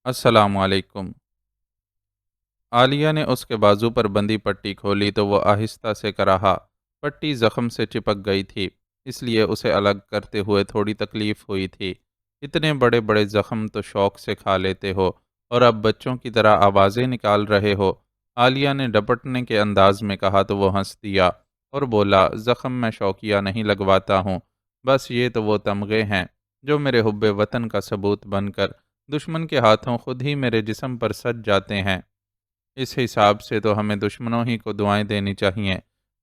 السلام علیکم۔ عالیہ نے اس کے بازو پر بندھی پٹی کھولی تو وہ آہستہ سے کراہا۔ پٹی زخم سے چپک گئی تھی، اس لیے اسے الگ کرتے ہوئے تھوڑی تکلیف ہوئی تھی۔ اتنے بڑے بڑے زخم تو شوق سے کھا لیتے ہو، اور اب بچوں کی طرح آوازیں نکال رہے ہو۔ عالیہ نے ڈپٹنے کے انداز میں کہا تو وہ ہنس دیا اور بولا، زخم میں شوقیہ نہیں لگواتا ہوں، بس یہ تو وہ تمغے ہیں جو میرے حب وطن کا ثبوت بن کر دشمن کے ہاتھوں خود ہی میرے جسم پر سج جاتے ہیں۔ اس حساب سے تو ہمیں دشمنوں ہی کو دعائیں دینی چاہیے۔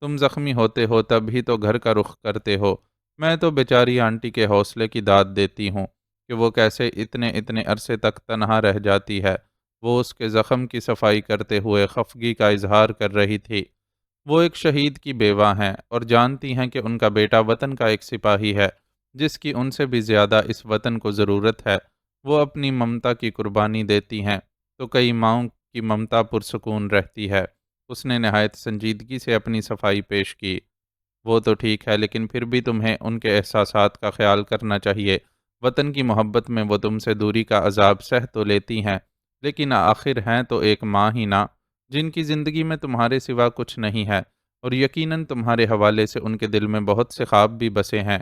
تم زخمی ہوتے ہو تب ہی تو گھر کا رخ کرتے ہو۔ میں تو بیچاری آنٹی کے حوصلے کی داد دیتی ہوں کہ وہ کیسے اتنے اتنے عرصے تک تنہا رہ جاتی ہے۔ وہ اس کے زخم کی صفائی کرتے ہوئے خفگی کا اظہار کر رہی تھی۔ وہ ایک شہید کی بیوہ ہیں اور جانتی ہیں کہ ان کا بیٹا وطن کا ایک سپاہی ہے جس کی ان سے بھی زیادہ اس وطن کو ضرورت ہے۔ وہ اپنی ممتا کی قربانی دیتی ہیں تو کئی ماؤں کی ممتا پرسکون رہتی ہے۔ اس نے نہایت سنجیدگی سے اپنی صفائی پیش کی۔ وہ تو ٹھیک ہے، لیکن پھر بھی تمہیں ان کے احساسات کا خیال کرنا چاہیے۔ وطن کی محبت میں وہ تم سے دوری کا عذاب سہ تو لیتی ہیں، لیکن آخر ہیں تو ایک ماں ہی نا، جن کی زندگی میں تمہارے سوا کچھ نہیں ہے، اور یقیناً تمہارے حوالے سے ان کے دل میں بہت سے خواب بھی بسے ہیں۔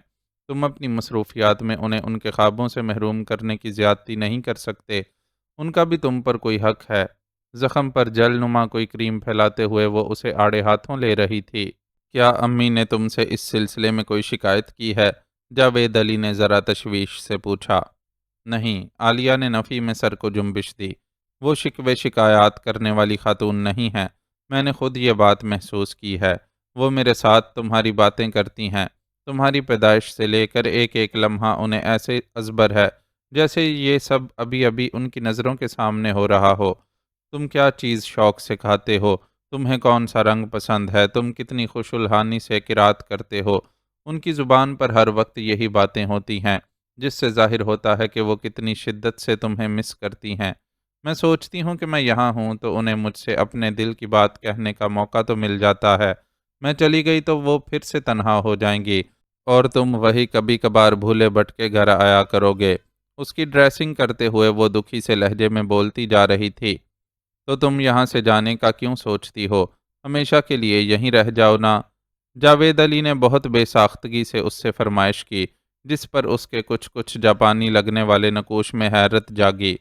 تم اپنی مصروفیات میں انہیں ان کے خوابوں سے محروم کرنے کی زیادتی نہیں کر سکتے۔ ان کا بھی تم پر کوئی حق ہے۔ زخم پر جل نما کوئی کریم پھیلاتے ہوئے وہ اسے آڑے ہاتھوں لے رہی تھی۔ کیا امی نے تم سے اس سلسلے میں کوئی شکایت کی ہے؟ جاوید علی نے ذرا تشویش سے پوچھا۔ نہیں، عالیہ نے نفی میں سر کو جنبش دی۔ وہ شکوے شکایات کرنے والی خاتون نہیں ہے، میں نے خود یہ بات محسوس کی ہے۔ وہ میرے ساتھ تمہاری باتیں کرتی ہیں، تمہاری پیدائش سے لے کر ایک ایک لمحہ انہیں ایسے ازبر ہے جیسے یہ سب ابھی ابھی ان کی نظروں کے سامنے ہو رہا ہو۔ تم کیا چیز شوق سے کھاتے ہو، تمہیں کون سا رنگ پسند ہے، تم کتنی خوش الحانی سے قرات کرتے ہو، ان کی زبان پر ہر وقت یہی باتیں ہوتی ہیں، جس سے ظاہر ہوتا ہے کہ وہ کتنی شدت سے تمہیں مس کرتی ہیں۔ میں سوچتی ہوں کہ میں یہاں ہوں تو انہیں مجھ سے اپنے دل کی بات کہنے کا موقع تو مل جاتا ہے۔ میں چلی گئی تو وہ پھر سے تنہا ہو جائیں گی، اور تم وہی کبھی کبھار بھولے بھٹکے گھر آیا کرو گے۔ اس کی ڈریسنگ کرتے ہوئے وہ دکھی سے لہجے میں بولتی جا رہی تھی۔ تو تم یہاں سے جانے کا کیوں سوچتی ہو؟ ہمیشہ کے لیے یہیں رہ جاؤ نا۔ جاوید علی نے بہت بے ساختگی سے اس سے فرمائش کی، جس پر اس کے کچھ کچھ جاپانی لگنے والے نقوش میں حیرت جاگی۔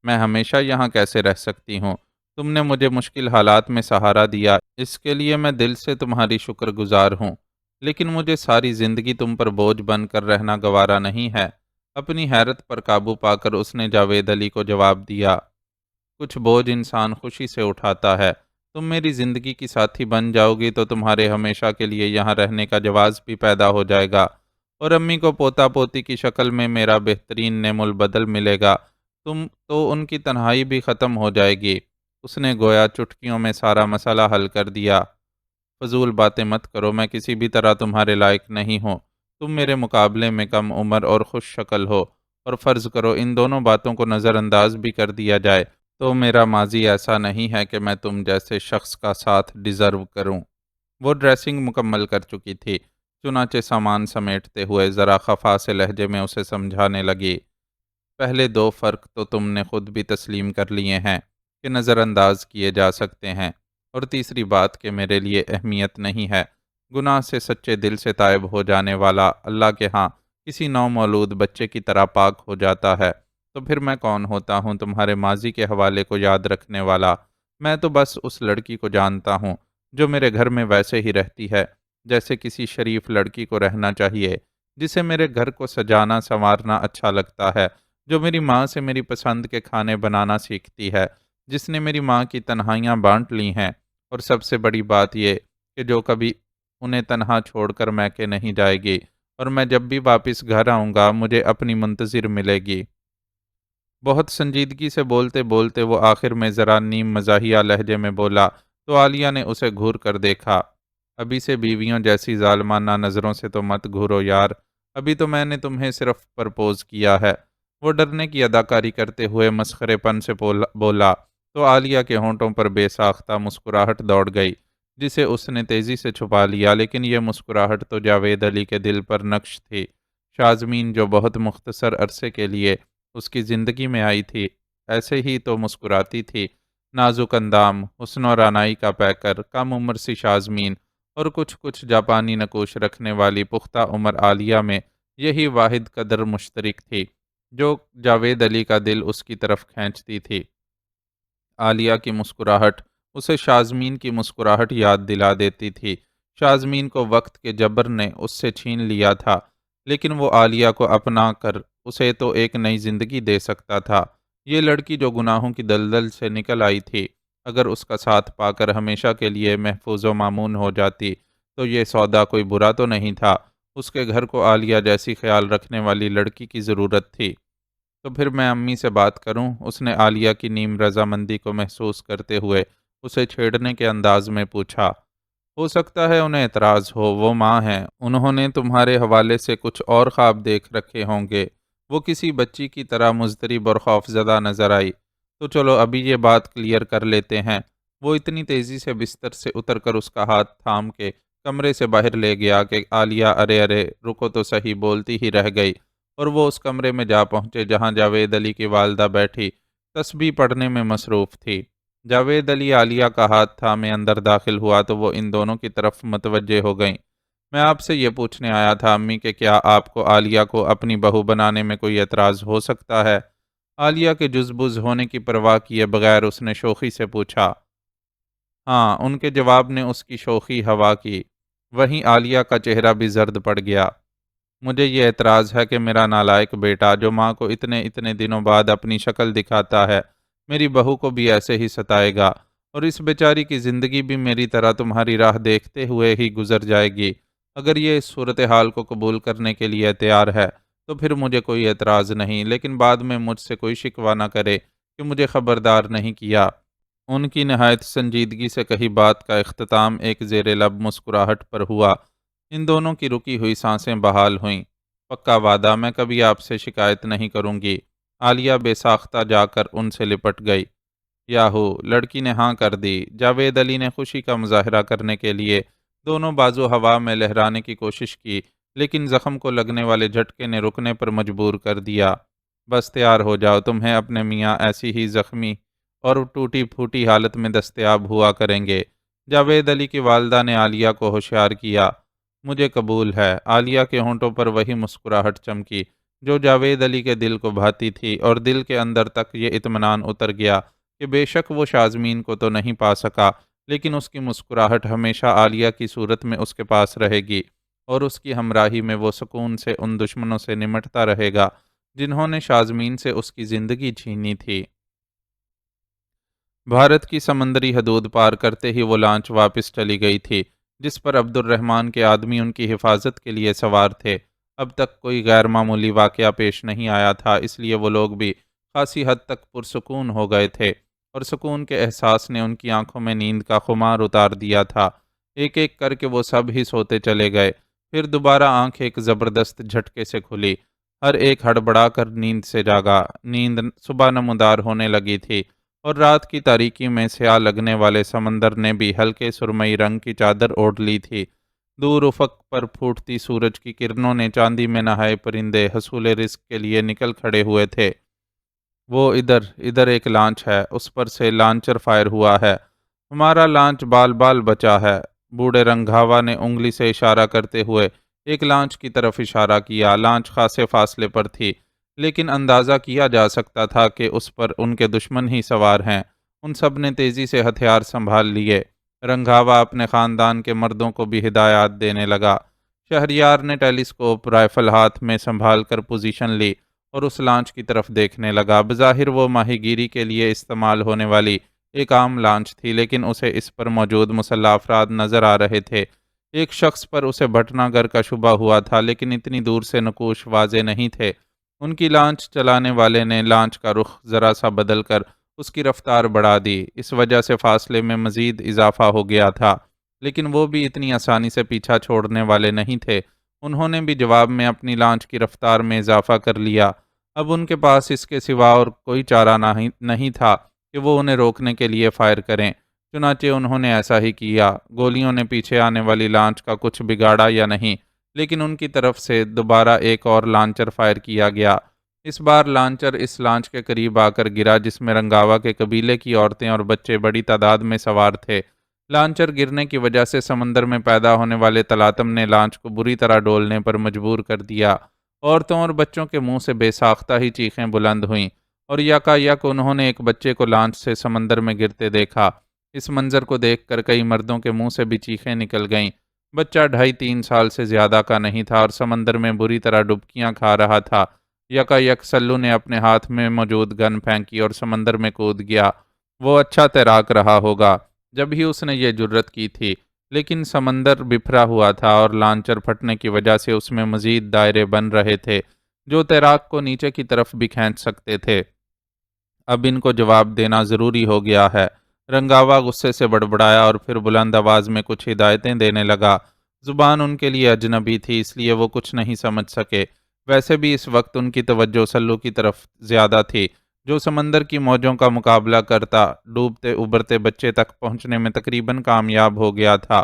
میں ہمیشہ یہاں کیسے رہ سکتی ہوں؟ تم نے مجھے مشکل حالات میں سہارا دیا، اس کے لیے میں دل سے تمہاری شکر گزار ہوں، لیکن مجھے ساری زندگی تم پر بوجھ بن کر رہنا گوارا نہیں ہے۔ اپنی حیرت پر قابو پا کر اس نے جاوید علی کو جواب دیا، کچھ بوجھ انسان خوشی سے اٹھاتا ہے۔ تم میری زندگی کی ساتھی بن جاؤ گی تو تمہارے ہمیشہ کے لیے یہاں رہنے کا جواز بھی پیدا ہو جائے گا، اور امی کو پوتا پوتی کی شکل میں میرا بہترین نعم البدل ملے گا۔ تم تو ان کی تنہائی بھی ختم ہو جائے گی۔ اس نے گویا چٹکیوں میں سارا مسئلہ حل کر دیا۔ فضول باتیں مت کرو، میں کسی بھی طرح تمہارے لائق نہیں ہوں۔ تم میرے مقابلے میں کم عمر اور خوش شکل ہو، اور فرض کرو ان دونوں باتوں کو نظر انداز بھی کر دیا جائے تو میرا ماضی ایسا نہیں ہے کہ میں تم جیسے شخص کا ساتھ ڈیزرو کروں۔ وہ ڈریسنگ مکمل کر چکی تھی، چنانچہ سامان سمیٹتے ہوئے ذرا خفا سے لہجے میں اسے سمجھانے لگی، پہلے دو فرق تو تم نے خود بھی تسلیم کر لیے ہیں کہ نظر انداز کیے جا سکتے ہیں، اور تیسری بات کہ میرے لیے اہمیت نہیں ہے۔ گناہ سے سچے دل سے تائب ہو جانے والا اللہ کے ہاں کسی نومولود بچے کی طرح پاک ہو جاتا ہے۔ تو پھر میں کون ہوتا ہوں تمہارے ماضی کے حوالے کو یاد رکھنے والا؟ میں تو بس اس لڑکی کو جانتا ہوں جو میرے گھر میں ویسے ہی رہتی ہے جیسے کسی شریف لڑکی کو رہنا چاہیے، جسے میرے گھر کو سجانا سنوارنا اچھا لگتا ہے، جو میری ماں سے میری پسند کے کھانے بنانا سیکھتی ہے، جس نے میری ماں کی تنہائیاں بانٹ لی ہیں، اور سب سے بڑی بات یہ کہ جو کبھی انہیں تنہا چھوڑ کر میکے نہیں جائے گی، اور میں جب بھی واپس گھر آؤں گا مجھے اپنی منتظر ملے گی۔ بہت سنجیدگی سے بولتے بولتے وہ آخر میں ذرا نیم مزاحیہ لہجے میں بولا تو عالیہ نے اسے گھور کر دیکھا۔ ابھی سے بیویوں جیسی ظالمانہ نظروں سے تو مت گھورو یار، ابھی تو میں نے تمہیں صرف پرپوز کیا ہے۔ وہ ڈرنے کی اداکاری کرتے ہوئے مسخرے پن سے بولا تو عالیہ کے ہونٹوں پر بے ساختہ مسکراہٹ دوڑ گئی، جسے اس نے تیزی سے چھپا لیا، لیکن یہ مسکراہٹ تو جاوید علی کے دل پر نقش تھی۔ شازمین جو بہت مختصر عرصے کے لیے اس کی زندگی میں آئی تھی، ایسے ہی تو مسکراتی تھی۔ نازک اندام، حسن و رعنائی کا پیکر، کم عمر سی شازمین اور کچھ جاپانی نقوش رکھنے والی پختہ عمر عالیہ میں یہی واحد قدر مشترک تھی جو جاوید علی کا دل اس کی طرف کھینچتی تھی۔ عالیہ کی مسکراہٹ اسے شازمین کی مسکراہٹ یاد دلا دیتی تھی۔ شازمین کو وقت کے جبر نے اس سے چھین لیا تھا، لیکن وہ عالیہ کو اپنا کر اسے تو ایک نئی زندگی دے سکتا تھا۔ یہ لڑکی جو گناہوں کی دلدل سے نکل آئی تھی، اگر اس کا ساتھ پا کر ہمیشہ کے لیے محفوظ و مامون ہو جاتی تو یہ سودا کوئی برا تو نہیں تھا۔ اس کے گھر کو عالیہ جیسی خیال رکھنے والی لڑکی کی ضرورت تھی۔ تو پھر میں امی سے بات کروں؟ اس نے عالیہ کی نیم رضامندی کو محسوس کرتے ہوئے اسے چھیڑنے کے انداز میں پوچھا۔ ہو سکتا ہے انہیں اعتراض ہو، وہ ماں ہیں، انہوں نے تمہارے حوالے سے کچھ اور خواب دیکھ رکھے ہوں گے۔ وہ کسی بچی کی طرح مضطرب اور خوفزدہ نظر آئی۔ تو چلو ابھی یہ بات کلیئر کر لیتے ہیں۔ وہ اتنی تیزی سے بستر سے اتر کر اس کا ہاتھ تھام کے کمرے سے باہر لے گیا کہ عالیہ ارے ارے رکو تو صحیح بولتی ہی رہ گئی، اور وہ اس کمرے میں جا پہنچے جہاں جاوید علی کی والدہ بیٹھی تسبیح پڑھنے میں مصروف تھی۔ جاوید علی عالیہ کا ہاتھ تھامے اندر داخل ہوا تو وہ ان دونوں کی طرف متوجہ ہو گئیں۔ میں آپ سے یہ پوچھنے آیا تھا امی کہ کیا آپ کو عالیہ کو اپنی بہو بنانے میں کوئی اعتراض ہو سکتا ہے؟ عالیہ کے جزبز ہونے کی پرواہ کیے بغیر اس نے شوخی سے پوچھا۔ ہاں، ان کے جواب نے اس کی شوخی ہوا کی۔ وہیں عالیہ کا چہرہ بھی زرد پڑ گیا۔ مجھے یہ اعتراض ہے کہ میرا نالائق بیٹا جو ماں کو اتنے دنوں بعد اپنی شکل دکھاتا ہے، میری بہو کو بھی ایسے ہی ستائے گا، اور اس بیچاری کی زندگی بھی میری طرح تمہاری راہ دیکھتے ہوئے ہی گزر جائے گی۔ اگر یہ اس صورتحال کو قبول کرنے کے لیے تیار ہے تو پھر مجھے کوئی اعتراض نہیں، لیکن بعد میں مجھ سے کوئی شکوہ نہ کرے کہ مجھے خبردار نہیں کیا۔ ان کی نہایت سنجیدگی سے کہی بات کا اختتام ایک زیر لب مسکراہٹ پر ہوا۔ ان دونوں کی رکی ہوئی سانسیں بحال ہوئیں۔ پکا وعدہ، میں کبھی آپ سے شکایت نہیں کروں گی۔ عالیہ بے ساختہ جا کر ان سے لپٹ گئی۔ یاہو! لڑکی نے ہاں کر دی۔ جاوید علی نے خوشی کا مظاہرہ کرنے کے لیے دونوں بازو ہوا میں لہرانے کی کوشش کی، لیکن زخم کو لگنے والے جھٹکے نے رکنے پر مجبور کر دیا۔ بس تیار ہو جاؤ، تمہیں اپنے میاں ایسی ہی زخمی اور ٹوٹی پھوٹی حالت میں دستیاب ہوا کریں گے۔ جاوید علی کی والدہ نے عالیہ کو ہوشیار کیا۔ مجھے قبول ہے۔ عالیہ کے ہونٹوں پر وہی مسکراہٹ چمکی جو جاوید علی کے دل کو بھاتی تھی، اور دل کے اندر تک یہ اطمینان اتر گیا کہ بے شک وہ شازمین کو تو نہیں پا سکا، لیکن اس کی مسکراہٹ ہمیشہ عالیہ کی صورت میں اس کے پاس رہے گی، اور اس کی ہمراہی میں وہ سکون سے ان دشمنوں سے نمٹتا رہے گا جنہوں نے شازمین سے اس کی زندگی چھینی تھی۔ بھارت کی سمندری حدود پار کرتے ہی وہ لانچ واپس چلی گئی تھی جس پر عبد الرحمن کے آدمی ان کی حفاظت کے لیے سوار تھے۔ اب تک کوئی غیر معمولی واقعہ پیش نہیں آیا تھا، اس لیے وہ لوگ بھی خاصی حد تک پرسکون ہو گئے تھے، اور سکون کے احساس نے ان کی آنکھوں میں نیند کا خمار اتار دیا تھا۔ ایک ایک کر کے وہ سب ہی سوتے چلے گئے، پھر دوبارہ آنکھ ایک زبردست جھٹکے سے کھلی۔ ہر ایک ہڑبڑا کر نیند سے جاگا۔ نیند صبح نمودار ہونے لگی تھی، اور رات کی تاریکی میں سیاہ لگنے والے سمندر نے بھی ہلکے سرمئی رنگ کی چادر اوڑھ لی تھی۔ دور افق پر پھوٹتی سورج کی کرنوں نے چاندی میں نہائے پرندے حصول رزق کے لیے نکل کھڑے ہوئے تھے۔ وہ ادھر ایک لانچ ہے، اس پر سے لانچر فائر ہوا ہے۔ ہمارا لانچ بال بال بچا ہے۔ بوڑھے رنگھاوا نے انگلی سے اشارہ کرتے ہوئے ایک لانچ کی طرف اشارہ کیا۔ لانچ خاصے فاصلے پر تھی، لیکن اندازہ کیا جا سکتا تھا کہ اس پر ان کے دشمن ہی سوار ہیں۔ ان سب نے تیزی سے ہتھیار سنبھال لیے۔ رنگھاوا اپنے خاندان کے مردوں کو بھی ہدایات دینے لگا۔ شہریار نے ٹیلیسکوپ رائفل ہاتھ میں سنبھال کر پوزیشن لی اور اس لانچ کی طرف دیکھنے لگا۔ بظاہر وہ ماہی گیری کے لیے استعمال ہونے والی ایک عام لانچ تھی، لیکن اسے اس پر موجود مسلح افراد نظر آ رہے تھے۔ ایک شخص پر اسے بھٹنا گر کا شبہ ہوا تھا، لیکن اتنی دور سے نقوش واضح نہیں تھے۔ ان کی لانچ چلانے والے نے لانچ کا رخ ذرا سا بدل کر اس کی رفتار بڑھا دی، اس وجہ سے فاصلے میں مزید اضافہ ہو گیا تھا، لیکن وہ بھی اتنی آسانی سے پیچھا چھوڑنے والے نہیں تھے۔ انہوں نے بھی جواب میں اپنی لانچ کی رفتار میں اضافہ کر لیا۔ اب ان کے پاس اس کے سوا اور کوئی چارہ نہیں تھا کہ وہ انہیں روکنے کے لیے فائر کریں۔ چنانچہ انہوں نے ایسا ہی کیا۔ گولیوں نے پیچھے آنے والی لانچ کا کچھ بگاڑا یا نہیں، لیکن ان کی طرف سے دوبارہ ایک اور لانچر فائر کیا گیا۔ اس بار لانچر اس لانچ کے قریب آ کر گرا جس میں رنگاوا کے قبیلے کی عورتیں اور بچے بڑی تعداد میں سوار تھے۔ لانچر گرنے کی وجہ سے سمندر میں پیدا ہونے والے تلاطم نے لانچ کو بری طرح ڈولنے پر مجبور کر دیا۔ عورتوں اور بچوں کے منہ سے بے ساختہ ہی چیخیں بلند ہوئیں اور یکا یک انہوں نے ایک بچے کو لانچ سے سمندر میں گرتے دیکھا۔ اس منظر کو دیکھ کر کئی مردوں کے منہ سے بھی چیخیں نکل گئیں۔ بچہ 2.5-3 سال سے زیادہ کا نہیں تھا اور سمندر میں بری طرح ڈبکیاں کھا رہا تھا۔ یکا یک سلو نے اپنے ہاتھ میں موجود گن پھینکی اور سمندر میں کود گیا۔ وہ اچھا تیراک رہا ہوگا جب ہی اس نے یہ جرت کی تھی، لیکن سمندر بکھرا ہوا تھا اور لانچر پھٹنے کی وجہ سے اس میں مزید دائرے بن رہے تھے جو تیراک کو نیچے کی طرف بھی کھینچ سکتے تھے۔ اب ان کو جواب دینا ضروری ہو گیا ہے۔ رنگاوا غصے سے بڑبڑایا اور پھر بلند آواز میں کچھ ہدایتیں دینے لگا۔ زبان ان کے لیے اجنبی تھی، اس لیے وہ کچھ نہیں سمجھ سکے۔ ویسے بھی اس وقت ان کی توجہ سلو کی طرف زیادہ تھی، جو سمندر کی موجوں کا مقابلہ کرتا ڈوبتے ابھرتے بچے تک پہنچنے میں تقریباً کامیاب ہو گیا تھا۔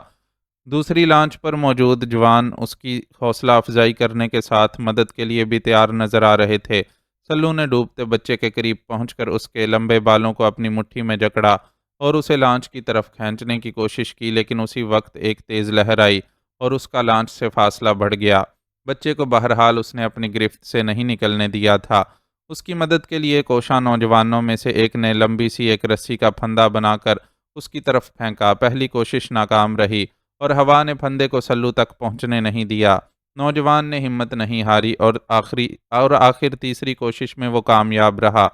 دوسری لانچ پر موجود جوان اس کی حوصلہ افزائی کرنے کے ساتھ مدد کے لیے بھی تیار نظر آ رہے تھے۔ سلو نے ڈوبتے بچے کے قریب پہنچ کر اس کے لمبے بالوں کو اپنی مٹھی میں جکڑا اور اسے لانچ کی طرف کھینچنے کی کوشش کی، لیکن اسی وقت ایک تیز لہر آئی اور اس کا لانچ سے فاصلہ بڑھ گیا۔ بچے کو بہرحال اس نے اپنی گرفت سے نہیں نکلنے دیا تھا۔ اس کی مدد کے لیے کوشاں نوجوانوں میں سے ایک نے لمبی سی ایک رسی کا پھندا بنا کر اس کی طرف پھینکا۔ پہلی کوشش ناکام رہی اور ہوا نے پھندے کو سلو تک پہنچنے نہیں دیا۔ نوجوان نے ہمت نہیں ہاری اور آخر تیسری کوشش میں وہ کامیاب رہا۔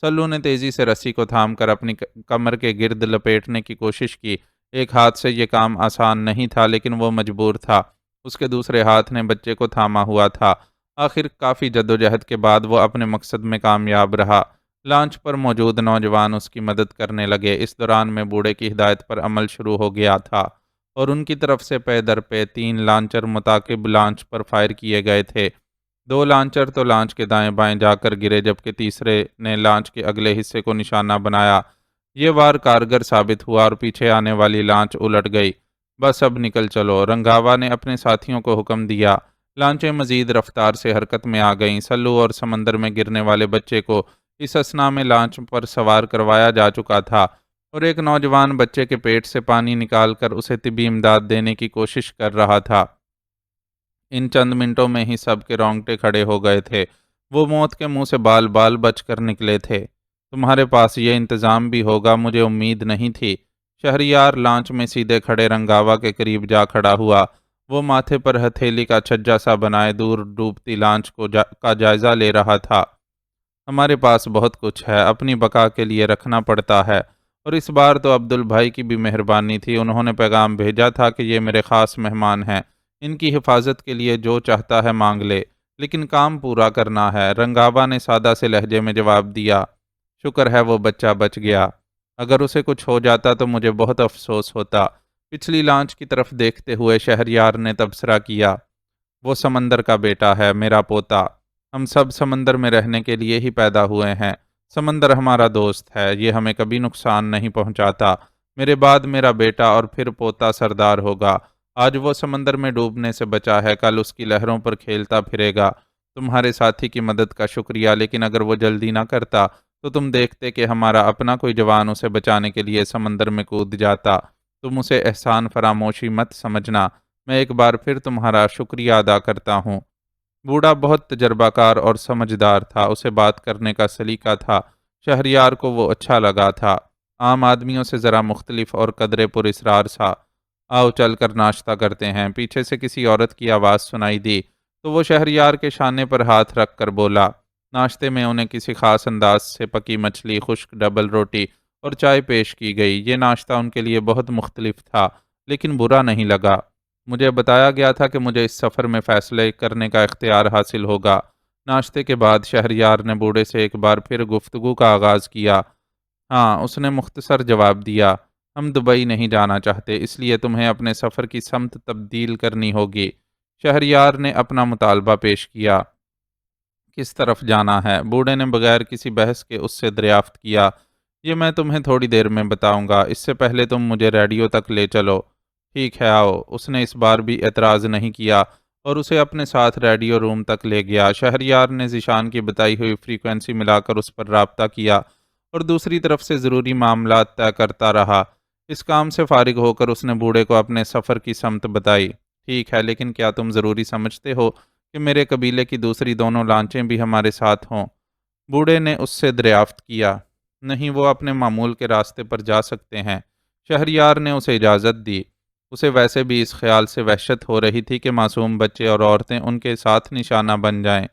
سلو نے تیزی سے رسی کو تھام کر اپنی کمر کے گرد لپیٹنے کی کوشش کی۔ ایک ہاتھ سے یہ کام آسان نہیں تھا، لیکن وہ مجبور تھا۔ اس کے دوسرے ہاتھ نے بچے کو تھاما ہوا تھا۔ آخر کافی جدوجہد کے بعد وہ اپنے مقصد میں کامیاب رہا۔ لانچ پر موجود نوجوان اس کی مدد کرنے لگے۔ اس دوران میں بوڑھے کی ہدایت پر عمل شروع ہو گیا تھا اور ان کی طرف سے پے در پے 3 لانچر متعاقب لانچ پر فائر کیے گئے تھے۔ 2 لانچر تو لانچ کے دائیں بائیں جا کر گرے، جبکہ تیسرے نے لانچ کے اگلے حصے کو نشانہ بنایا۔ یہ وار کارگر ثابت ہوا اور پیچھے آنے والی لانچ الٹ گئی۔ بس اب نکل چلو، رنگاوا نے اپنے ساتھیوں کو حکم دیا۔ لانچیں مزید رفتار سے حرکت میں آ گئیں۔ سلو اور سمندر میں گرنے والے بچے کو اس اثنا میں لانچ پر سوار کروایا جا چکا تھا اور ایک نوجوان بچے کے پیٹ سے پانی نکال کر اسے طبی امداد دینے کی کوشش کر رہا تھا۔ ان چند منٹوں میں ہی سب کے رونگٹے کھڑے ہو گئے تھے۔ وہ موت کے منہ سے بال بال بچ کر نکلے تھے۔ تمہارے پاس یہ انتظام بھی ہوگا، مجھے امید نہیں تھی۔ شہریار لانچ میں سیدھے کھڑے رنگاوا کے قریب جا کھڑا ہوا۔ وہ ماتھے پر ہتھیلی کا چھجا سا بنائے دور ڈوبتی لانچ کا جائزہ لے رہا تھا۔ ہمارے پاس بہت کچھ ہے، اپنی بقا کے لیے رکھنا پڑتا ہے، اور اس بار تو عبدل بھائی کی بھی مہربانی تھی۔ انہوں نے پیغام بھیجا تھا کہ یہ میرے خاص مہمان ہیں، ان کی حفاظت کے لیے جو چاہتا ہے مانگ لے، لیکن کام پورا کرنا ہے۔ رنگاوا نے سادہ سے لہجے میں جواب دیا۔ شکر ہے وہ بچہ بچ گیا، اگر اسے کچھ ہو جاتا تو مجھے بہت افسوس ہوتا۔ پچھلی لانچ کی طرف دیکھتے ہوئے شہریار نے تبصرہ کیا۔ وہ سمندر کا بیٹا ہے، میرا پوتا۔ ہم سب سمندر میں رہنے کے لیے ہی پیدا ہوئے ہیں۔ سمندر ہمارا دوست ہے، یہ ہمیں کبھی نقصان نہیں پہنچاتا۔ میرے بعد میرا بیٹا اور پھر پوتا سردار ہوگا۔ آج وہ سمندر میں ڈوبنے سے بچا ہے، کل اس کی لہروں پر کھیلتا پھرے گا۔ تمہارے ساتھی کی مدد کا شکریہ، لیکن اگر وہ جلدی نہ کرتا تو تم دیکھتے کہ ہمارا اپنا کوئی جوان اسے بچانے کے لیے سمندر میں کود جاتا۔ تم اسے احسان فراموشی مت سمجھنا، میں ایک بار پھر تمہارا شکریہ ادا کرتا ہوں۔ بوڑھا بہت تجربہ کار اور سمجھدار تھا، اسے بات کرنے کا سلیقہ تھا۔ شہریار کو وہ اچھا لگا تھا، عام آدمیوں سے ذرا مختلف اور قدرے پر اسرار سا۔ آؤ چل کر ناشتہ کرتے ہیں، پیچھے سے کسی عورت کی آواز سنائی دی تو وہ شہریار کے شانے پر ہاتھ رکھ کر بولا۔ ناشتے میں انہیں کسی خاص انداز سے پکی مچھلی، خشک ڈبل روٹی اور چائے پیش کی گئی۔ یہ ناشتہ ان کے لیے بہت مختلف تھا، لیکن برا نہیں لگا۔ مجھے بتایا گیا تھا کہ مجھے اس سفر میں فیصلے کرنے کا اختیار حاصل ہوگا۔ ناشتے کے بعد شہریار نے بوڑھے سے ایک بار پھر گفتگو کا آغاز کیا۔ ہاں، اس نے مختصر جواب دیا، ہم دبئی نہیں جانا چاہتے، اس لیے تمہیں اپنے سفر کی سمت تبدیل کرنی ہوگی۔ شہریار نے اپنا مطالبہ پیش کیا۔ کس طرف جانا ہے؟ بوڑھے نے بغیر کسی بحث کے اس سے دریافت کیا۔ یہ میں تمہیں تھوڑی دیر میں بتاؤں گا، اس سے پہلے تم مجھے ریڈیو تک لے چلو۔ ٹھیک ہے آؤ۔ اس نے اس بار بھی اعتراض نہیں کیا اور اسے اپنے ساتھ ریڈیو روم تک لے گیا۔ شہریار نے ذیشان کی بتائی ہوئی فریکوینسی ملا کر اس پر رابطہ کیا اور دوسری طرف سے ضروری معاملات طے کرتا رہا۔ اس کام سے فارغ ہو کر اس نے بوڑھے کو اپنے سفر کی سمت بتائی۔ ٹھیک ہے، لیکن کیا تم ضروری سمجھتے ہو کہ میرے قبیلے کی دوسری دونوں لانچیں بھی ہمارے ساتھ ہوں؟ بوڑھے نے اس سے دریافت کیا۔ نہیں، وہ اپنے معمول کے راستے پر جا سکتے ہیں۔ شہریار نے اسے اجازت دی۔ اسے ویسے بھی اس خیال سے وحشت ہو رہی تھی کہ معصوم بچے اور عورتیں ان کے ساتھ نشانہ بن جائیں۔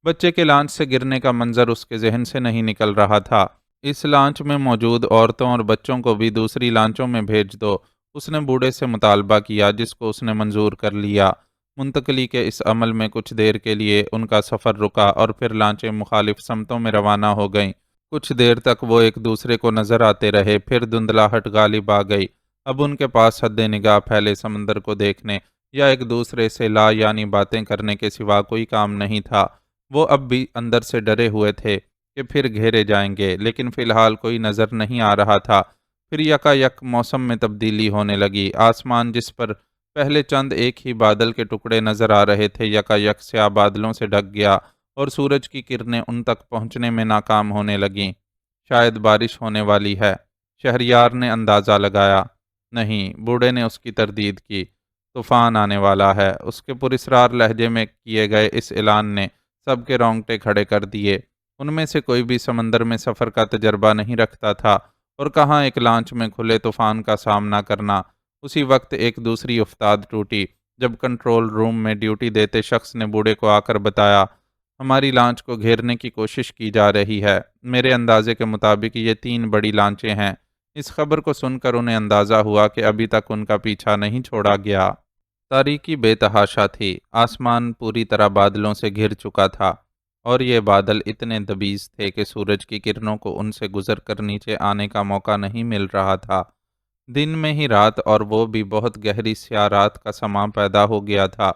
بچے کے لانچ سے گرنے کا منظر اس کے ذہن سے نہیں نکل رہا تھا۔ اس لانچ میں موجود عورتوں اور بچوں کو بھی دوسری لانچوں میں بھیج دو، اس نے بوڑھے سے مطالبہ کیا، جس کو اس نے منظور کر لیا۔ منتقلی کے اس عمل میں کچھ دیر کے لیے ان کا سفر رکا اور پھر لانچیں مخالف سمتوں میں روانہ ہو گئیں۔ کچھ دیر تک وہ ایک دوسرے کو نظر آتے رہے، پھر دھندلاہٹ غالب آ گئی۔ اب ان کے پاس حد نگاہ پھیلے سمندر کو دیکھنے یا ایک دوسرے سے لا یعنی باتیں کرنے کے سوا کوئی کام نہیں تھا۔ وہ اب بھی اندر سے ڈرے ہوئے تھے کہ پھر گھیرے جائیں گے، لیکن فی الحال کوئی نظر نہیں آ رہا تھا۔ پھر یکا یک موسم میں تبدیلی ہونے لگی۔ آسمان جس پر پہلے چند ایک ہی بادل کے ٹکڑے نظر آ رہے تھے، یکا یک سیاہ بادلوں سے ڈھک گیا اور سورج کی کرنیں ان تک پہنچنے میں ناکام ہونے لگیں۔ شاید بارش ہونے والی ہے، شہریار نے اندازہ لگایا۔ نہیں، بوڑھے نے اس کی تردید کی۔ طوفان آنے والا ہے۔ اس کے پراسرار لہجے میں کیے گئے اس اعلان نے سب کے رونگٹے کھڑے کر دیے۔ ان میں سے کوئی بھی سمندر میں سفر کا تجربہ نہیں رکھتا تھا، اور کہاں ایک لانچ میں کھلے طوفان کا سامنا کرنا۔ اسی وقت ایک دوسری افتاد ٹوٹی جب کنٹرول روم میں ڈیوٹی دیتے شخص نے بوڑھے کو آ کر بتایا، ہماری لانچ کو گھیرنے کی کوشش کی جا رہی ہے۔ میرے اندازے کے مطابق یہ 3 بڑی لانچیں ہیں۔ اس خبر کو سن کر انہیں اندازہ ہوا کہ ابھی تک ان کا پیچھا نہیں چھوڑا گیا۔ تاریکی بے تحاشا تھی۔ آسمان پوری طرح بادلوں سے گھر چکا تھا، اور یہ بادل اتنے دبیز تھے کہ سورج کی کرنوں کو ان سے گزر کر نیچے آنے کا موقع نہیں مل رہا تھا۔ دن میں ہی رات، اور وہ بھی بہت گہری سیاہ رات کا سماں پیدا ہو گیا تھا،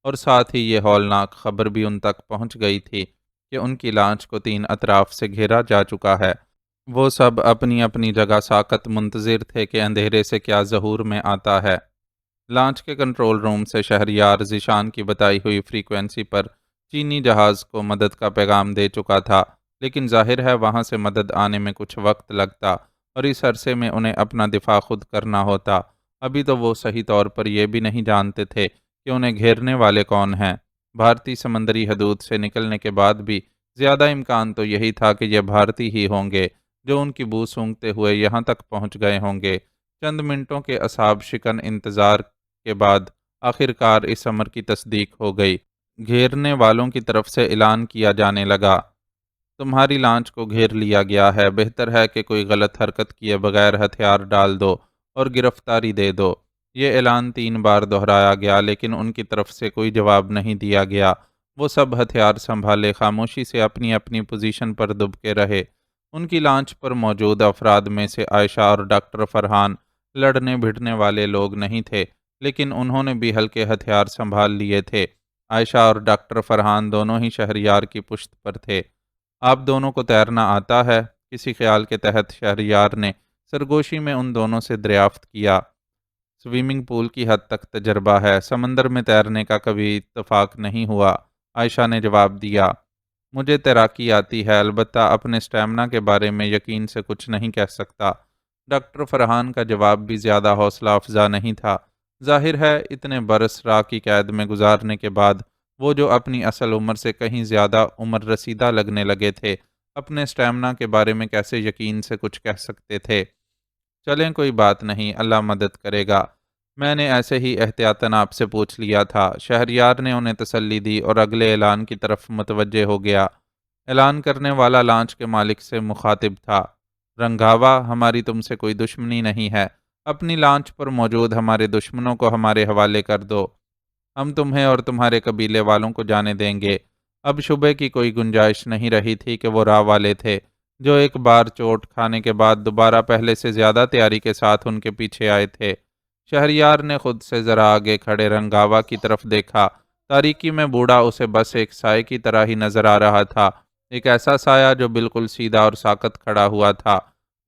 اور ساتھ ہی یہ ہولناک خبر بھی ان تک پہنچ گئی تھی کہ ان کی لانچ کو 3 اطراف سے گھیرا جا چکا ہے۔ وہ سب اپنی اپنی جگہ ساکت منتظر تھے کہ اندھیرے سے کیا ظہور میں آتا ہے۔ لانچ کے کنٹرول روم سے شہریار ذیشان کی بتائی ہوئی فریکوینسی پر چینی جہاز کو مدد کا پیغام دے چکا تھا، لیکن ظاہر ہے وہاں سے مدد آنے میں کچھ وقت لگتا، اور اس عرصے میں انہیں اپنا دفاع خود کرنا ہوتا۔ ابھی تو وہ صحیح طور پر یہ بھی نہیں جانتے تھے کہ انہیں گھیرنے والے کون ہیں۔ بھارتی سمندری حدود سے نکلنے کے بعد بھی زیادہ امکان تو یہی تھا کہ یہ بھارتی ہی ہوں گے جو ان کی بو سونگھتے ہوئے یہاں تک پہنچ گئے ہوں گے۔ چند منٹوں کے اعصاب شکن انتظار کے بعد آخرکار اس امر کی تصدیق ہو گئی۔ گھیرنے والوں کی طرف سے اعلان کیا جانے لگا، تمہاری لانچ کو گھیر لیا گیا ہے، بہتر ہے کہ کوئی غلط حرکت کیے بغیر ہتھیار ڈال دو اور گرفتاری دے دو۔ یہ اعلان 3 بار دہرایا گیا، لیکن ان کی طرف سے کوئی جواب نہیں دیا گیا۔ وہ سب ہتھیار سنبھالے خاموشی سے اپنی اپنی پوزیشن پر دبکے رہے۔ ان کی لانچ پر موجود افراد میں سے عائشہ اور ڈاکٹر فرحان لڑنے بھڑنے والے لوگ نہیں تھے، لیکن انہوں نے بھی ہلکے ہتھیار سنبھال لیے تھے۔ عائشہ اور ڈاکٹر فرحان دونوں ہی شہریار کی پشت پر تھے۔ آپ دونوں کو تیرنا آتا ہے؟ کسی خیال کے تحت شہریار نے سرگوشی میں ان دونوں سے دریافت کیا۔ سوئمنگ پول کی حد تک تجربہ ہے، سمندر میں تیرنے کا کبھی اتفاق نہیں ہوا، عائشہ نے جواب دیا۔ مجھے تیراکی آتی ہے، البتہ اپنے اسٹیمنا کے بارے میں یقین سے کچھ نہیں کہہ سکتا۔ ڈاکٹر فرحان کا جواب بھی زیادہ حوصلہ افزا نہیں تھا۔ ظاہر ہے اتنے برس راہ کی قید میں گزارنے کے بعد وہ جو اپنی اصل عمر سے کہیں زیادہ عمر رسیدہ لگنے لگے تھے، اپنے اسٹیمنا کے بارے میں کیسے یقین سے کچھ کہہ سکتے تھے۔ چلیں کوئی بات نہیں، اللہ مدد کرے گا، میں نے ایسے ہی احتیاطاً آپ سے پوچھ لیا تھا۔ شہریار نے انہیں تسلی دی اور اگلے اعلان کی طرف متوجہ ہو گیا۔ اعلان کرنے والا لانچ کے مالک سے مخاطب تھا، رنگھاوا، ہماری تم سے کوئی دشمنی نہیں ہے، اپنی لانچ پر موجود ہمارے دشمنوں کو ہمارے حوالے کر دو، ہم تمہیں اور تمہارے قبیلے والوں کو جانے دیں گے۔ اب شبے کی کوئی گنجائش نہیں رہی تھی کہ وہ راہ والے تھے جو ایک بار چوٹ کھانے کے بعد دوبارہ پہلے سے زیادہ تیاری کے ساتھ ان کے پیچھے آئے تھے۔ شہریار نے خود سے ذرا آگے کھڑے رنگاوا کی طرف دیکھا۔ تاریکی میں بوڑھا اسے بس ایک سائے کی طرح ہی نظر آ رہا تھا، ایک ایسا سایہ جو بالکل سیدھا اور ساکت کھڑا ہوا تھا۔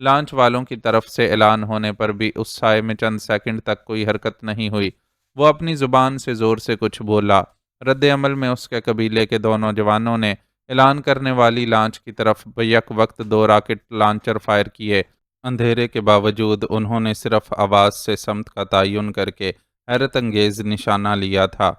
لانچ والوں کی طرف سے اعلان ہونے پر بھی اس سائے میں چند سیکنڈ تک کوئی حرکت نہیں ہوئی۔ وہ اپنی زبان سے زور سے کچھ بولا، رد عمل میں اس کے قبیلے کے دو نوجوانوں نے اعلان کرنے والی لانچ کی طرف بیک وقت دو راکٹ لانچر فائر کیے۔ اندھیرے کے باوجود انہوں نے صرف آواز سے سمت کا تعین کر کے حیرت انگیز نشانہ لیا تھا۔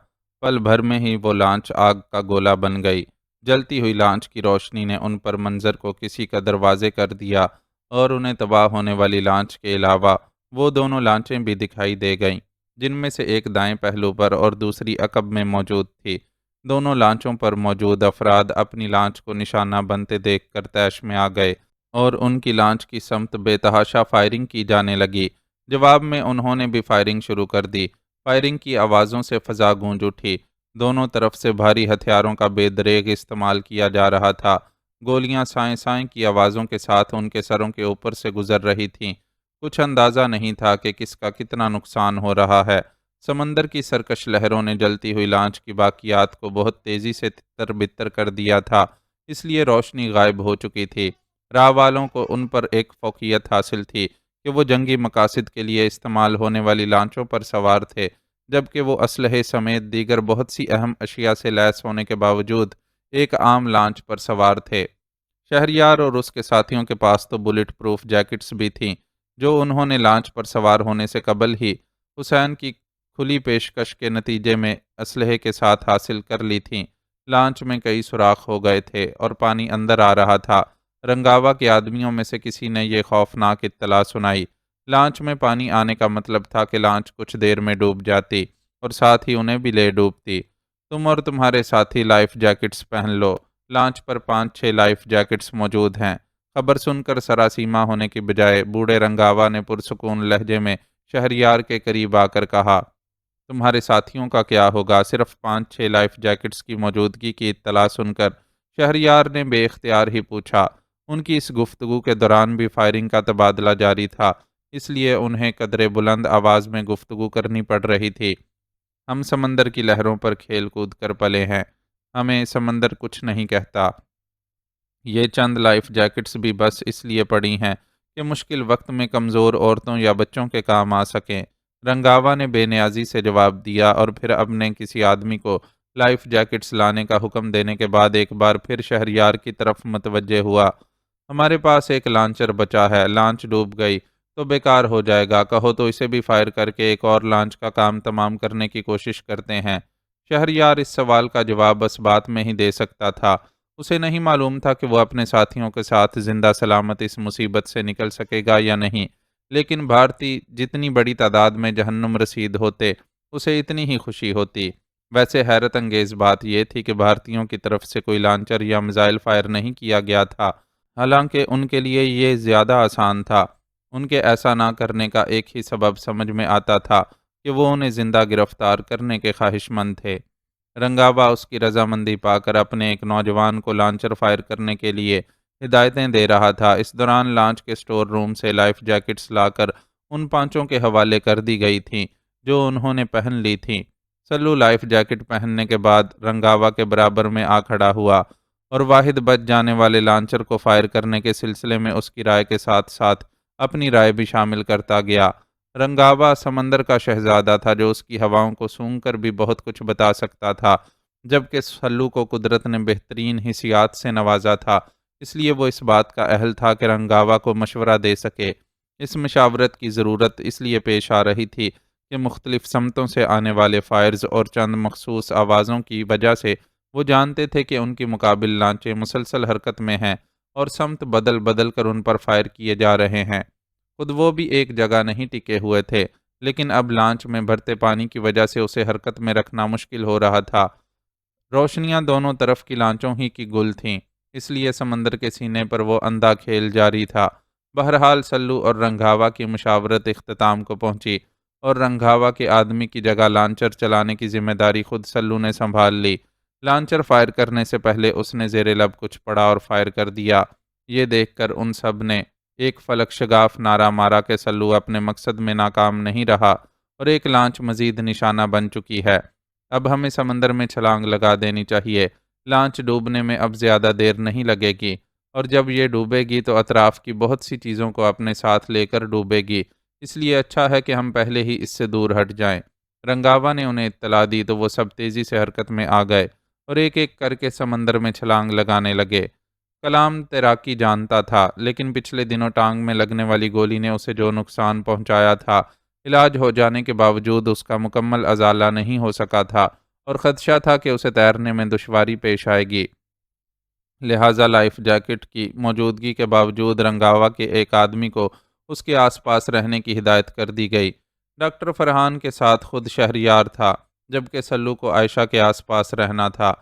پل بھر میں ہی وہ لانچ آگ کا گولا بن گئی۔ جلتی ہوئی لانچ کی روشنی نے ان پر منظر کو کسی قدر واضح کر دیا اور انہیں تباہ ہونے والی لانچ کے علاوہ وہ دونوں لانچیں بھی دکھائی دے گئیں، جن میں سے ایک دائیں پہلو پر اور دوسری عقب میں موجود تھی۔ دونوں لانچوں پر موجود افراد اپنی لانچ کو نشانہ بنتے دیکھ کر طیش میں آ گئے اور ان کی لانچ کی سمت بے تحاشا فائرنگ کی جانے لگی۔ جواب میں انہوں نے بھی فائرنگ شروع کر دی۔ فائرنگ کی آوازوں سے فضا گونج اٹھی۔ دونوں طرف سے بھاری ہتھیاروں کا بے دریغ استعمال کیا جا رہا تھا۔ گولیاں سائیں سائیں کی آوازوں کے ساتھ ان کے سروں کے اوپر سے گزر رہی تھیں۔ کچھ اندازہ نہیں تھا کہ کس کا کتنا نقصان ہو رہا ہے۔ سمندر کی سرکش لہروں نے جلتی ہوئی لانچ کی باقیات کو بہت تیزی سے تتر بتر کر دیا تھا، اس لیے روشنی غائب ہو چکی تھی۔ راہ والوں کو ان پر ایک فوقیت حاصل تھی کہ وہ جنگی مقاصد کے لیے استعمال ہونے والی لانچوں پر سوار تھے، جبکہ وہ اسلحے سمیت دیگر بہت سی اہم اشیاء سے لیس ہونے کے باوجود ایک عام لانچ پر سوار تھے۔ شہریار اور اس کے ساتھیوں کے پاس تو بلٹ پروف جیکٹس بھی تھیں، جو انہوں نے لانچ پر سوار ہونے سے قبل ہی حسین کی کھلی پیشکش کے نتیجے میں اسلحے کے ساتھ حاصل کر لی تھیں۔ لانچ میں کئی سوراخ ہو گئے تھے اور پانی اندر آ رہا تھا۔ رنگاوا کے آدمیوں میں سے کسی نے یہ خوفناک اطلاع سنائی۔ لانچ میں پانی آنے کا مطلب تھا کہ لانچ کچھ دیر میں ڈوب جاتی اور ساتھ ہی انہیں بھی لے ڈوبتی۔ تم اور تمہارے ساتھی لائف جیکٹس پہن لو۔ لانچ پر 5-6 لائف جیکٹس موجود ہیں۔ خبر سن کر سراسیمہ ہونے کی بجائے بوڑھے رنگاوا نے پرسکون لہجے میں شہریار کے قریب آ کر کہا، تمہارے ساتھیوں کا کیا ہوگا؟ صرف 5-6 لائف جیکٹس کی موجودگی کی اطلاع سن کر شہریار نے بے اختیار ہی پوچھا۔ ان کی اس گفتگو کے دوران بھی فائرنگ کا تبادلہ جاری تھا، اس لیے انہیں قدرے بلند آواز میں گفتگو کرنی پڑ رہی تھی۔ ہم سمندر کی لہروں پر کھیل کود کر پلے ہیں، ہمیں سمندر کچھ نہیں کہتا۔ یہ چند لائف جیکٹس بھی بس اس لیے پڑی ہیں کہ مشکل وقت میں کمزور عورتوں یا بچوں کے کام آ سکیں۔ رنگاوا نے بے نیازی سے جواب دیا اور پھر اپنے کسی آدمی کو لائف جیکٹس لانے کا حکم دینے کے بعد ایک بار پھر شہریار کی طرف متوجہ ہوا۔ ہمارے پاس ایک لانچر بچا ہے، لانچ ڈوب گئی تو بیکار ہو جائے گا، کہو تو اسے بھی فائر کر کے ایک اور لانچ کا کام تمام کرنے کی کوشش کرتے ہیں۔ شہریار اس سوال کا جواب بس بات میں ہی دے سکتا تھا۔ اسے نہیں معلوم تھا کہ وہ اپنے ساتھیوں کے ساتھ زندہ سلامت اس مصیبت سے نکل سکے گا یا نہیں، لیکن بھارتی جتنی بڑی تعداد میں جہنم رسید ہوتے، اسے اتنی ہی خوشی ہوتی۔ ویسے حیرت انگیز بات یہ تھی کہ بھارتیوں کی طرف سے کوئی لانچر یا میزائل فائر نہیں کیا گیا تھا، حالانکہ ان کے لیے یہ زیادہ آسان تھا۔ ان کے ایسا نہ کرنے کا ایک ہی سبب سمجھ میں آتا تھا کہ وہ انہیں زندہ گرفتار کرنے کے خواہش مند تھے۔ رنگاوا اس کی رضامندی پا کر اپنے ایک نوجوان کو لانچر فائر کرنے کے لیے ہدایتیں دے رہا تھا۔ اس دوران لانچ کے سٹور روم سے لائف جیکٹس لا کر ان 5 کے حوالے کر دی گئی تھیں جو انہوں نے پہن لی تھیں۔ سلو لائف جیکٹ پہننے کے بعد رنگاوا کے برابر میں آ کھڑا ہوا اور واحد بچ جانے والے لانچر کو فائر کرنے کے سلسلے میں اس کی رائے کے ساتھ ساتھ اپنی رائے بھی شامل کرتا گیا۔ رنگاوا سمندر کا شہزادہ تھا جو اس کی ہواؤں کو سونگھ کر بھی بہت کچھ بتا سکتا تھا، جبکہ سلو کو قدرت نے بہترین حسیات سے نوازا تھا، اس لیے وہ اس بات کا اہل تھا کہ رنگاوا کو مشورہ دے سکے۔ اس مشاورت کی ضرورت اس لیے پیش آ رہی تھی کہ مختلف سمتوں سے آنے والے فائرز اور چند مخصوص آوازوں کی وجہ سے وہ جانتے تھے کہ ان کی مقابل لانچیں مسلسل حرکت میں ہیں اور سمت بدل بدل کر ان پر فائر کیے جا رہے ہیں۔ خود وہ بھی ایک جگہ نہیں ٹکے ہوئے تھے، لیکن اب لانچ میں بھرتے پانی کی وجہ سے اسے حرکت میں رکھنا مشکل ہو رہا تھا۔ روشنیاں دونوں طرف کی لانچوں ہی کی گل تھیں، اس لیے سمندر کے سینے پر وہ اندھا کھیل جاری تھا۔ بہرحال سلو اور رنگھاوا کی مشاورت اختتام کو پہنچی اور رنگھاوا کے آدمی کی جگہ لانچر چلانے کی ذمہ داری خود سلو نے سنبھال لی۔ لانچر فائر کرنے سے پہلے اس نے زیر لب کچھ پڑھا اور فائر کر دیا۔ یہ دیکھ کر ان سب نے ایک فلک شگاف نعرہ مارا کہ سلو اپنے مقصد میں ناکام نہیں رہا اور ایک لانچ مزید نشانہ بن چکی ہے۔ اب ہمیں سمندر میں چھلانگ لگا دینی چاہیے۔ لانچ ڈوبنے میں اب زیادہ دیر نہیں لگے گی اور جب یہ ڈوبے گی تو اطراف کی بہت سی چیزوں کو اپنے ساتھ لے کر ڈوبے گی، اس لیے اچھا ہے کہ ہم پہلے ہی اس سے دور ہٹ جائیں۔ رنگاوا نے انہیں اطلاع دی تو وہ سب تیزی سے حرکت میں آ گئے اور ایک ایک کر کے سمندر میں چھلانگ لگانے لگے۔ کلام تیراکی جانتا تھا، لیکن پچھلے دنوں ٹانگ میں لگنے والی گولی نے اسے جو نقصان پہنچایا تھا، علاج ہو جانے کے باوجود اس کا مکمل ازالہ نہیں ہو سکا تھا اور خدشہ تھا کہ اسے تیرنے میں دشواری پیش آئے گی۔ لہٰذا لائف جیکٹ کی موجودگی کے باوجود رنگاوا کے ایک آدمی کو اس کے آس پاس رہنے کی ہدایت کر دی گئی۔ ڈاکٹر فرحان کے ساتھ خود شہریار تھا، جبکہ سلو کو عائشہ کے آس پاس رہنا تھا۔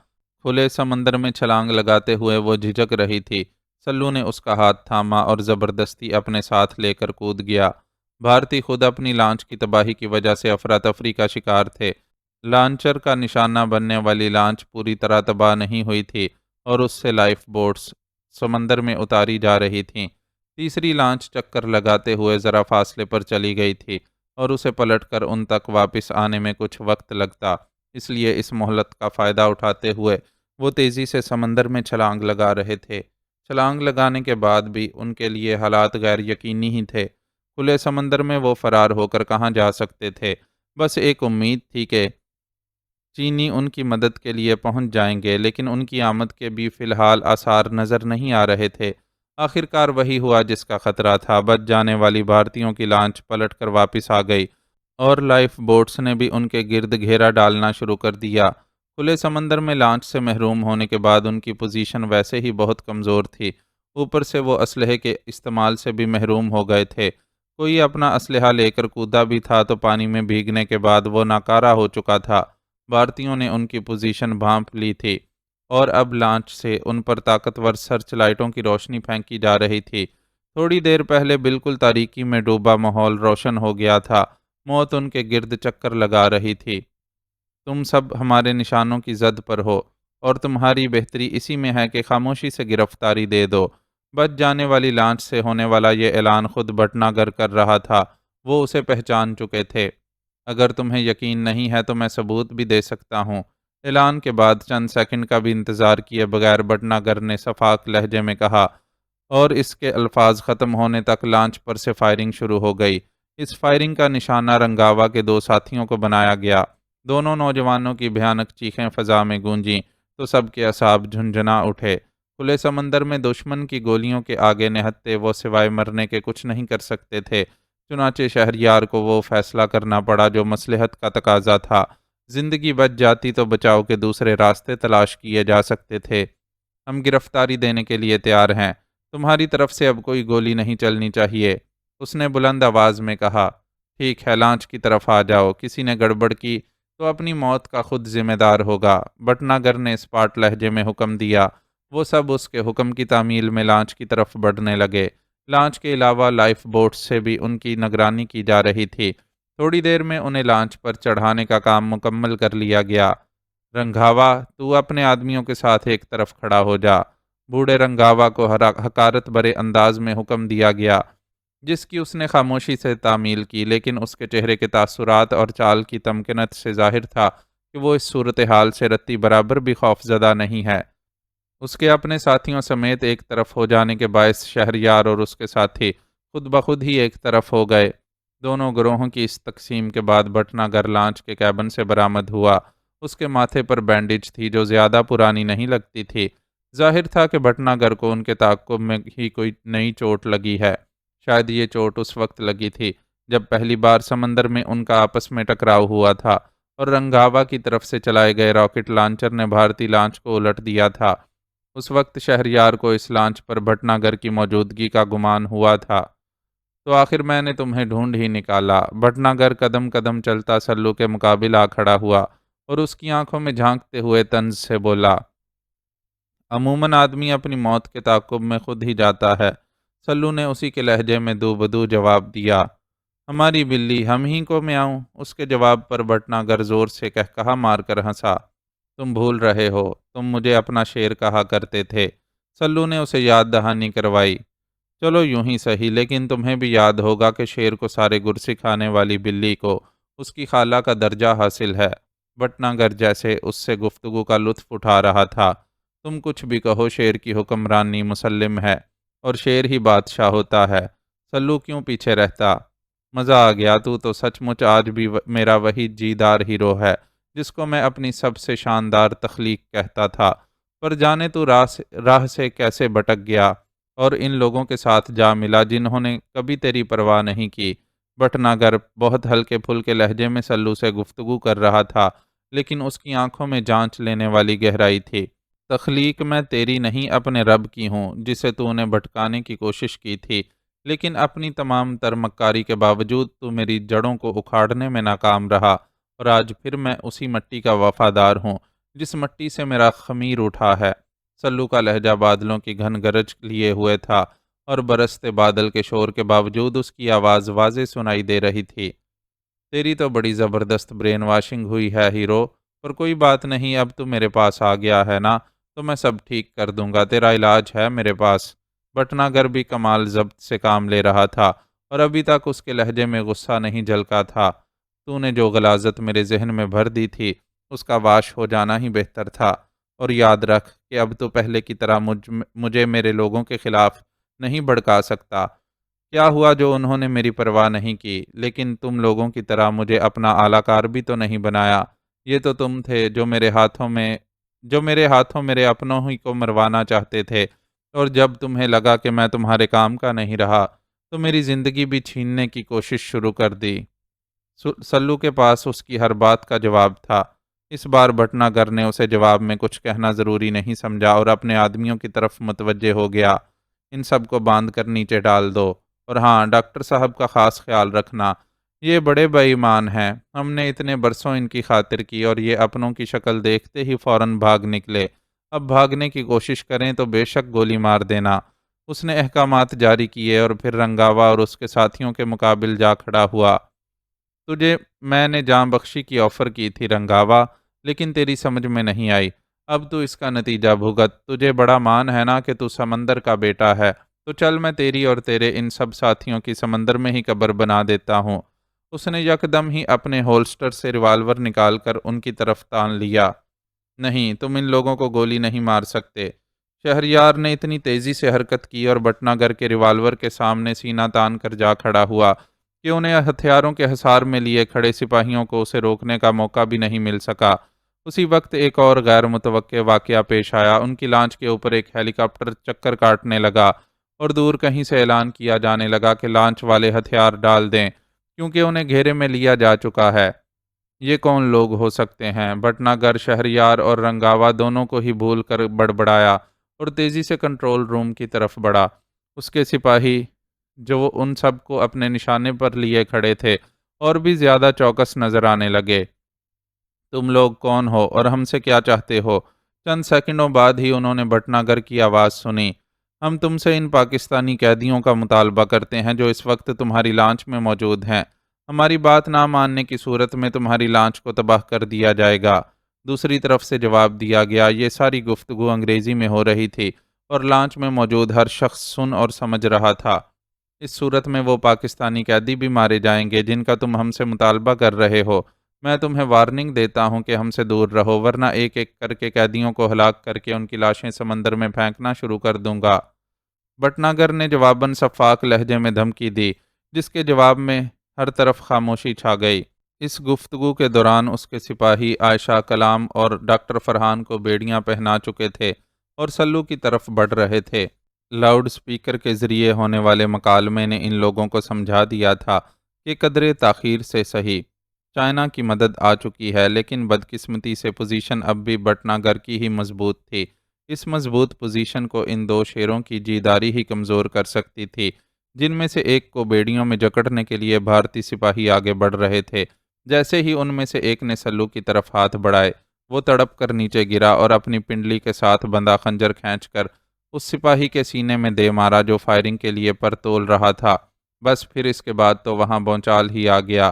کھلے سمندر میں چھلانگ لگاتے ہوئے وہ جھجک رہی تھی۔ سلو نے اس کا ہاتھ تھاما اور زبردستی اپنے ساتھ لے کر کود گیا۔ بھارتی خود اپنی لانچ کی تباہی کی وجہ سے افراتفری کا شکار تھے۔ لانچر کا نشانہ بننے والی لانچ پوری طرح تباہ نہیں ہوئی تھی اور اس سے لائف بوٹس سمندر میں اتاری جا رہی تھیں۔ تیسری لانچ چکر لگاتے ہوئے ذرا فاصلے پر چلی گئی تھی اور اسے پلٹ کر ان تک واپس آنے میں کچھ وقت لگتا، اس لیے اس مہلت کا فائدہ اٹھاتے ہوئے وہ تیزی سے سمندر میں چھلانگ لگا رہے تھے۔ چھلانگ لگانے کے بعد بھی ان کے لیے حالات غیر یقینی ہی تھے۔ کھلے سمندر میں وہ فرار ہو کر کہاں جا سکتے تھے؟ بس ایک امید تھی کہ چینی ان کی مدد کے لیے پہنچ جائیں گے، لیکن ان کی آمد کے بھی فی الحال آثار نظر نہیں آ رہے تھے۔ آخرکار وہی ہوا جس کا خطرہ تھا۔ بچ جانے والی بھارتیوں کی لانچ پلٹ کر واپس آ گئی اور لائف بوٹس نے بھی ان کے گرد گھیرا ڈالنا شروع کر دیا۔ کھلے سمندر میں لانچ سے محروم ہونے کے بعد ان کی پوزیشن ویسے ہی بہت کمزور تھی، اوپر سے وہ اسلحے کے استعمال سے بھی محروم ہو گئے تھے۔ کوئی اپنا اسلحہ لے کر کودا بھی تھا تو پانی میں بھیگنے کے بعد وہ ناکارہ ہو چکا تھا۔ بھارتیوں نے ان کی پوزیشن بھانپ لی تھی اور اب لانچ سے ان پر طاقتور سرچ لائٹوں کی روشنی پھینکی جا رہی تھی۔ تھوڑی دیر پہلے بالکل تاریکی میں ڈوبا ماحول روشن ہو گیا تھا۔ موت ان کے گرد چکر لگا رہی تھی۔ تم سب ہمارے نشانوں کی زد پر ہو اور تمہاری بہتری اسی میں ہے کہ خاموشی سے گرفتاری دے دو۔ بچ جانے والی لانچ سے ہونے والا یہ اعلان خود بھٹناگر کر رہا تھا، وہ اسے پہچان چکے تھے۔ اگر تمہیں یقین نہیں ہے تو میں ثبوت بھی دے سکتا ہوں۔ اعلان کے بعد چند سیکنڈ کا بھی انتظار کیے بغیر بھٹناگر نے صفاق لہجے میں کہا، اور اس کے الفاظ ختم ہونے تک لانچ پر سے فائرنگ شروع ہو گئی۔ اس فائرنگ کا نشانہ رنگاوا کے دو ساتھیوں کو بنایا گیا۔ دونوں نوجوانوں کی بھیانک چیخیں فضا میں گونجیں تو سب کے اعصاب جھنجھنا اٹھے۔ کھلے سمندر میں دشمن کی گولیوں کے آگے نہتے وہ سوائے مرنے کے کچھ نہیں کر سکتے تھے۔ چنانچہ شہریار کو وہ فیصلہ کرنا پڑا جو مصلحت کا تقاضا تھا۔ زندگی بچ جاتی تو بچاؤ کے دوسرے راستے تلاش کیے جا سکتے تھے۔ ہم گرفتاری دینے کے لیے تیار ہیں۔ تمہاری طرف سے اب کوئی گولی نہیں چلنی چاہیے، اس نے بلند آواز میں کہا۔ ٹھیک ہے، لانچ کی طرف آ جاؤ۔ کسی نے گڑبڑ کی تو اپنی موت کا خود ذمہ دار ہوگا، بھٹناگر نے اسپاٹ لہجے میں حکم دیا۔ وہ سب اس کے حکم کی تعمیل میں لانچ کی طرف بڑھنے لگے۔ لانچ کے علاوہ لائف بوٹس سے بھی ان کی نگرانی کی جا رہی تھی۔ تھوڑی دیر میں انہیں لانچ پر چڑھانے کا کام مکمل کر لیا گیا۔ رنگھاوا، تو اپنے آدمیوں کے ساتھ ایک طرف کھڑا ہو جا، بوڑھے رنگھاوا کو حقارت بھرے انداز میں حکم دیا گیا، جس کی اس نے خاموشی سے تعمیل کی، لیکن اس کے چہرے کے تاثرات اور چال کی تمکنت سے ظاہر تھا کہ وہ اس صورتحال سے رتی برابر بھی خوف زدہ نہیں ہے۔ اس کے اپنے ساتھیوں سمیت ایک طرف ہو جانے کے باعث شہریار اور اس کے ساتھی خود بخود ہی ایک طرف ہو گئے۔ دونوں گروہوں کی اس تقسیم کے بعد بھٹناگر لانچ کے کیبن سے برآمد ہوا۔ اس کے ماتھے پر بینڈیج تھی جو زیادہ پرانی نہیں لگتی تھی۔ ظاہر تھا کہ بھٹناگر کو ان کے تعاقب میں ہی کوئی نئی چوٹ لگی ہے۔ شاید یہ چوٹ اس وقت لگی تھی جب پہلی بار سمندر میں ان کا آپس میں ٹکراؤ ہوا تھا اور رنگاوا کی طرف سے چلائے گئے راکٹ لانچر نے بھارتی لانچ کو الٹ دیا تھا۔ اس وقت شہریار کو اس لانچ پر بھٹناگر کی موجودگی کا گمان ہوا تھا۔ تو آخر میں نے تمہیں ڈھونڈ ہی نکالا۔ بھٹناگر قدم قدم چلتا سلو کے مقابل آ کھڑا ہوا اور اس کی آنکھوں میں جھانکتے ہوئے طنز سے بولا، عموماً آدمی اپنی موت کے تعاقب میں خود ہی جاتا ہے۔ سلو نے اسی کے لہجے میں دو بدو جواب دیا، ہماری بلی ہم ہی کو میاؤں۔ اس کے جواب پر بھٹناگر زور سے کہا مار کر ہنسا، تم بھول رہے ہو، تم مجھے اپنا شیر کہا کرتے تھے۔ سلو نے اسے یاد دہانی کروائی، چلو یوں ہی صحیح، لیکن تمہیں بھی یاد ہوگا کہ شیر کو سارے گر سکھانے والی بلی کو اس کی خالہ کا درجہ حاصل ہے۔ بھٹناگر جیسے اس سے گفتگو کا لطف اٹھا رہا تھا۔ تم کچھ بھی کہو، شیر کی حکمرانی مسلم ہے اور شیر ہی بادشاہ ہوتا ہے۔ سلو کیوں پیچھے رہتا؟ مزہ آ گیا، تو سچ مچ آج بھی میرا وہی جیدار ہیرو ہے جس کو میں اپنی سب سے شاندار تخلیق کہتا تھا۔ پر جانے تو راہ سے کیسے بھٹک گیا اور ان لوگوں کے ساتھ جا ملا جنہوں نے کبھی تیری پرواہ نہیں کی۔ بٹناگر بہت ہلکے پھلکے لہجے میں سلو سے گفتگو کر رہا تھا، لیکن اس کی آنکھوں میں جانچ لینے والی گہرائی تھی۔ تخلیق میں تیری نہیں، اپنے رب کی ہوں جسے تو نے بھٹکانے کی کوشش کی تھی، لیکن اپنی تمام تر مکاری کے باوجود تو میری جڑوں کو اکھاڑنے میں ناکام رہا، اور آج پھر میں اسی مٹی کا وفادار ہوں جس مٹی سے میرا خمیر اٹھا ہے۔ سلو کا لہجہ بادلوں کی گھن گرج لیے ہوئے تھا، اور برستے بادل کے شور کے باوجود اس کی آواز واضح سنائی دے رہی تھی۔ تیری تو بڑی زبردست برین واشنگ ہوئی ہے ہیرو، پر کوئی بات نہیں، اب تو میرے پاس آ گیا ہے نا، تو میں سب ٹھیک کر دوں گا، تیرا علاج ہے میرے پاس۔ بٹناگر بھی کمال ضبط سے کام لے رہا تھا، اور ابھی تک اس کے لہجے میں غصہ نہیں جھلکا تھا۔ تو نے جو غلاظت میرے ذہن میں بھر دی تھی، اس کا واش ہو جانا ہی بہتر تھا، اور یاد رکھ کہ اب تو پہلے کی طرح مجھے میرے لوگوں کے خلاف نہیں بھڑکا سکتا۔ کیا ہوا جو انہوں نے میری پرواہ نہیں کی، لیکن تم لوگوں کی طرح مجھے اپنا اعلی کار بھی تو نہیں بنایا۔ یہ تو تم تھے جو میرے ہاتھوں میرے اپنوں ہی کو مروانا چاہتے تھے، اور جب تمہیں لگا کہ میں تمہارے کام کا نہیں رہا تو میری زندگی بھی چھیننے کی کوشش شروع کر دی۔ سلو کے پاس اس کی ہر بات کا جواب تھا۔ اس بار بٹناگر نے اسے جواب میں کچھ کہنا ضروری نہیں سمجھا اور اپنے آدمیوں کی طرف متوجہ ہو گیا۔ ان سب کو باندھ کر نیچے ڈال دو، اور ہاں، ڈاکٹر صاحب کا خاص خیال رکھنا، یہ بڑے بے ایمان ہیں، ہم نے اتنے برسوں ان کی خاطر کی اور یہ اپنوں کی شکل دیکھتے ہی فوراً بھاگ نکلے، اب بھاگنے کی کوشش کریں تو بے شک گولی مار دینا۔ اس نے احکامات جاری کیے اور پھر رنگاوا اور اس کے ساتھیوں کے مقابل جا کھڑا ہوا۔ تجھے میں نے جاں بخشی کی آفر کی تھی رنگاوا، لیکن تیری سمجھ میں نہیں آئی، اب تو اس کا نتیجہ بھگت۔ تجھے بڑا مان ہے نا کہ تو سمندر کا بیٹا ہے، تو چل میں تیری اور تیرے ان سب ساتھیوں کی سمندر میں ہی قبر بنا دیتا ہوں۔ اس نے یکدم ہی اپنے ہولسٹر سے ریوالور نکال کر ان کی طرف تان لیا۔ نہیں، تم ان لوگوں کو گولی نہیں مار سکتے۔ شہریار نے اتنی تیزی سے حرکت کی اور بٹناگر کے ریوالور کے سامنے سینہ تان کر جا کھڑا ہوا کہ انہیں ہتھیاروں کے حصار میں لیے کھڑے سپاہیوں کو اسے روکنے کا موقع بھی نہیں مل سکا۔ اسی وقت ایک اور غیر متوقع واقعہ پیش آیا۔ ان کی لانچ کے اوپر ایک ہیلی کاپٹر چکر کاٹنے لگا، اور دور کہیں سے اعلان کیا جانے لگا کہ لانچ والے ہتھیار ڈال دیں کیونکہ انہیں گھیرے میں لیا جا چکا ہے۔ یہ کون لوگ ہو سکتے ہیں؟ بٹناگر، شہریار اور رنگاوا دونوں کو ہی بھول کر بڑبڑایا اور تیزی سے کنٹرول روم کی طرف بڑھا۔ اس کے سپاہی جو ان سب کو اپنے نشانے پر لیے کھڑے تھے اور بھی زیادہ چوکس نظر آنے لگے۔ تم لوگ کون ہو اور ہم سے کیا چاہتے ہو؟ چند سیکنڈوں بعد ہی انہوں نے بٹناگر کی آواز سنی۔ ہم تم سے ان پاکستانی قیدیوں کا مطالبہ کرتے ہیں جو اس وقت تمہاری لانچ میں موجود ہیں۔ ہماری بات نہ ماننے کی صورت میں تمہاری لانچ کو تباہ کر دیا جائے گا۔ دوسری طرف سے جواب دیا گیا۔ یہ ساری گفتگو انگریزی میں ہو رہی تھی اور لانچ میں موجود ہر شخص سن اور سمجھ رہا تھا۔ اس صورت میں وہ پاکستانی قیدی بھی مارے جائیں گے جن کا تم ہم سے مطالبہ کر رہے ہو۔ میں تمہیں وارننگ دیتا ہوں کہ ہم سے دور رہو، ورنہ ایک ایک کر کے قیدیوں کو ہلاک کر کے ان کی لاشیں سمندر میں پھینکنا شروع کر دوں گا۔ بٹناگر نے جواباً صفاق لہجے میں دھمکی دی، جس کے جواب میں ہر طرف خاموشی چھا گئی۔ اس گفتگو کے دوران اس کے سپاہی عائشہ کلام اور ڈاکٹر فرحان کو بیڑیاں پہنا چکے تھے اور سلو کی طرف بڑھ رہے تھے۔ لاؤڈ سپیکر کے ذریعے ہونے والے مکالمے نے ان لوگوں کو سمجھا دیا تھا کہ قدرے تاخیر سے صحیح چائنا کی مدد آ چکی ہے، لیکن بدقسمتی سے پوزیشن اب بھی بٹناگر کی ہی مضبوط تھی۔ اس مضبوط پوزیشن کو ان دو شیروں کی جیداری ہی کمزور کر سکتی تھی، جن میں سے ایک کو بیڑیوں میں جکڑنے کے لیے بھارتی سپاہی آگے بڑھ رہے تھے۔ جیسے ہی ان میں سے ایک نے سلو کی طرف ہاتھ بڑھائے، وہ تڑپ کر نیچے گرا اور اپنی پنڈلی کے ساتھ بندھا خنجر کھینچ کر اس سپاہی کے سینے میں دے مارا جو فائرنگ کے لیے پر تول رہا تھا۔ بس پھر اس کے بعد تو وہاں بھونچال ہی آ گیا۔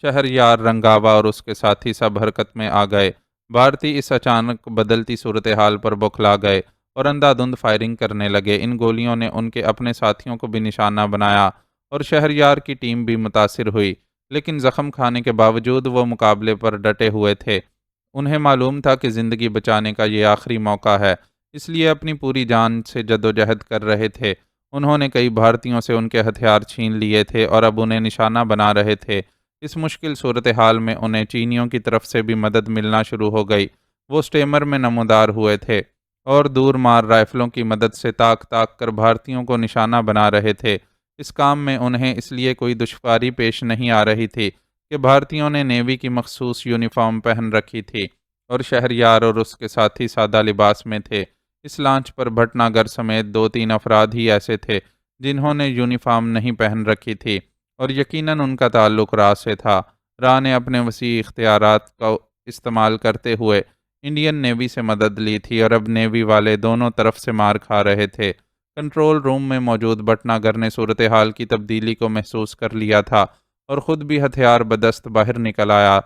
شہریار، رنگاوا اور اس کے ساتھی سب حرکت میں آ گئے۔ بھارتی اس اچانک بدلتی صورتحال پر بوکھلا گئے اور اندھا دھند فائرنگ کرنے لگے۔ ان گولیوں نے ان کے اپنے ساتھیوں کو بھی نشانہ بنایا اور شہریار کی ٹیم بھی متاثر ہوئی، لیکن زخم کھانے کے باوجود وہ مقابلے پر ڈٹے ہوئے تھے۔ انہیں معلوم تھا کہ زندگی بچانے کا یہ آخری موقع ہے، اس لیے اپنی پوری جان سے جدوجہد کر رہے تھے۔ انہوں نے کئی بھارتیوں سے ان کے ہتھیار چھین لیے تھے اور اب انہیں نشانہ بنا رہے تھے۔ اس مشکل صورتحال میں انہیں چینیوں کی طرف سے بھی مدد ملنا شروع ہو گئی۔ وہ اسٹیمر میں نمودار ہوئے تھے اور دور مار رائفلوں کی مدد سے تاک تاک کر بھارتیوں کو نشانہ بنا رہے تھے۔ اس کام میں انہیں اس لیے کوئی دشواری پیش نہیں آ رہی تھی کہ بھارتیوں نے نیوی کی مخصوص یونیفارم پہن رکھی تھی اور شہریار اور اس کے ساتھی سادہ لباس میں تھے۔ اس لانچ پر بھٹناگر سمیت 2-3 افراد ہی ایسے تھے جنہوں نے یونیفارم نہیں پہن رکھی تھی اور یقیناً ان کا تعلق راہ سے تھا۔ راہ نے اپنے وسیع اختیارات کا استعمال کرتے ہوئے انڈین نیوی سے مدد لی تھی اور اب نیوی والے دونوں طرف سے مار کھا رہے تھے۔ کنٹرول روم میں موجود بھٹناگر نے صورتحال کی تبدیلی کو محسوس کر لیا تھا اور خود بھی ہتھیار بدست باہر نکل آیا۔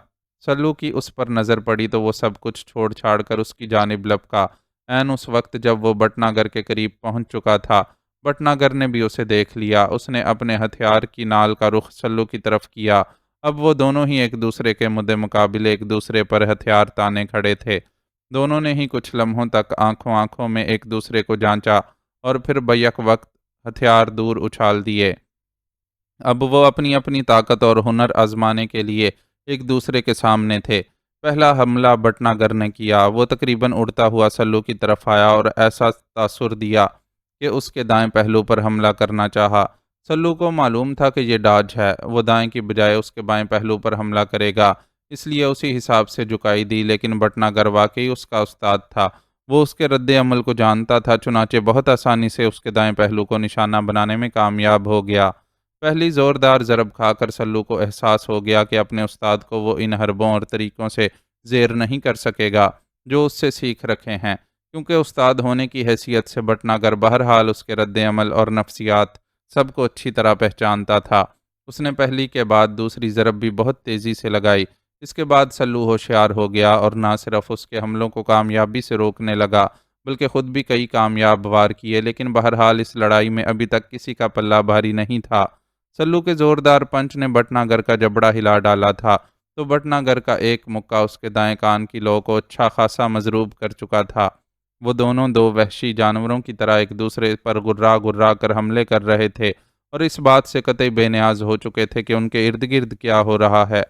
سلو کی اس پر نظر پڑی تو وہ سب کچھ چھوڑ چھاڑ کر اس کی جانب لپکا۔ عین اس وقت جب وہ بھٹناگر کے قریب پہنچ چکا تھا، بھٹناگر نے بھی اسے دیکھ لیا۔ اس نے اپنے ہتھیار کی نال کا رخ سلو کی طرف کیا۔ اب وہ دونوں ہی ایک دوسرے کے مدِ مقابل ایک دوسرے پر ہتھیار تانے کھڑے تھے۔ دونوں نے ہی کچھ لمحوں تک آنکھوں میں ایک دوسرے کو جانچا اور پھر بیک وقت ہتھیار دور اچھال دیے۔ اب وہ اپنی اپنی طاقت اور ہنر آزمانے کے لیے ایک دوسرے کے سامنے تھے۔ پہلا حملہ بھٹناگر نے کیا۔ وہ تقریباً اڑتا ہوا سلو کی طرف آیا اور ایسا تاثر دیا کہ اس کے دائیں پہلو پر حملہ کرنا چاہا۔ سلو کو معلوم تھا کہ یہ ڈاج ہے، وہ دائیں کی بجائے اس کے بائیں پہلو پر حملہ کرے گا، اس لیے اسی حساب سے جھکائی دی، لیکن بھٹناگر واقعی اس کا استاد تھا۔ وہ اس کے رد عمل کو جانتا تھا، چنانچہ بہت آسانی سے اس کے دائیں پہلو کو نشانہ بنانے میں کامیاب ہو گیا۔ پہلی زوردار ضرب کھا کر سلو کو احساس ہو گیا کہ اپنے استاد کو وہ ان حربوں اور طریقوں سے زیر نہیں کر سکے گا جو اس سے سیکھ رکھے ہیں، کیونکہ استاد ہونے کی حیثیت سے بھٹناگر بہرحال اس کے رد عمل اور نفسیات سب کو اچھی طرح پہچانتا تھا۔ اس نے پہلی کے بعد دوسری ضرب بھی بہت تیزی سے لگائی۔ اس کے بعد سلو ہوشیار ہو گیا اور نہ صرف اس کے حملوں کو کامیابی سے روکنے لگا بلکہ خود بھی کئی کامیاب وار کیے، لیکن بہرحال اس لڑائی میں ابھی تک کسی کا پلہ بھاری نہیں تھا۔ سلو کے زوردار پنچ نے بھٹناگر کا جبڑا ہلا ڈالا تھا تو بھٹناگر کا ایک مکہ اس کے دائیں کان کی لو کو اچھا خاصا مضروب کر چکا تھا۔ وہ دونوں دو وحشی جانوروں کی طرح ایک دوسرے پر گرا گرا کر حملے کر رہے تھے اور اس بات سے قطعی بے نیاز ہو چکے تھے کہ ان کے ارد گرد کیا ہو رہا ہے۔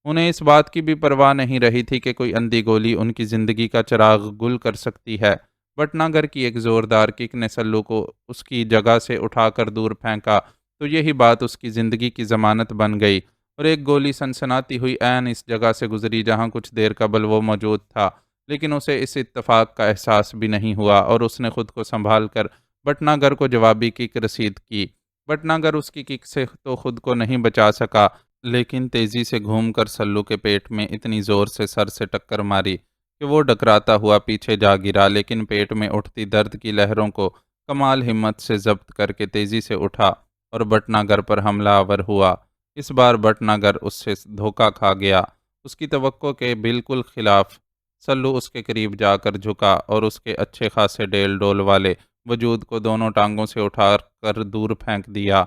انہیں اس بات کی بھی پرواہ نہیں رہی تھی کہ کوئی اندھی گولی ان کی زندگی کا چراغ گل کر سکتی ہے۔ بھٹناگر کی ایک زوردار کک نے سلو کو اس کی جگہ سے اٹھا کر دور پھینکا تو یہی بات اس کی زندگی کی ضمانت بن گئی، اور ایک گولی سنسناتی ہوئی عین اس جگہ سے گزری جہاں کچھ دیر قبل وہ موجود تھا، لیکن اسے اس اتفاق کا احساس بھی نہیں ہوا اور اس نے خود کو سنبھال کر بھٹناگر کو جوابی کک رسید کی۔ بھٹناگر اس کی کک سے تو خود کو نہیں بچا سکا، لیکن تیزی سے گھوم کر سلو کے پیٹ میں اتنی زور سے سر سے ٹکر ماری کہ وہ ڈکراتا ہوا پیچھے جا گرا، لیکن پیٹ میں اٹھتی درد کی لہروں کو کمال ہمت سے ضبط کر کے تیزی سے اٹھا اور بھٹناگر پر حملہ آور ہوا۔ اس بار بھٹناگر اس سے دھوکہ کھا گیا۔ اس کی توقع کے بالکل خلاف سلو اس کے قریب جا کر جھکا اور اس کے اچھے خاصے ڈیل ڈول والے وجود کو دونوں ٹانگوں سے اٹھا کر دور پھینک دیا۔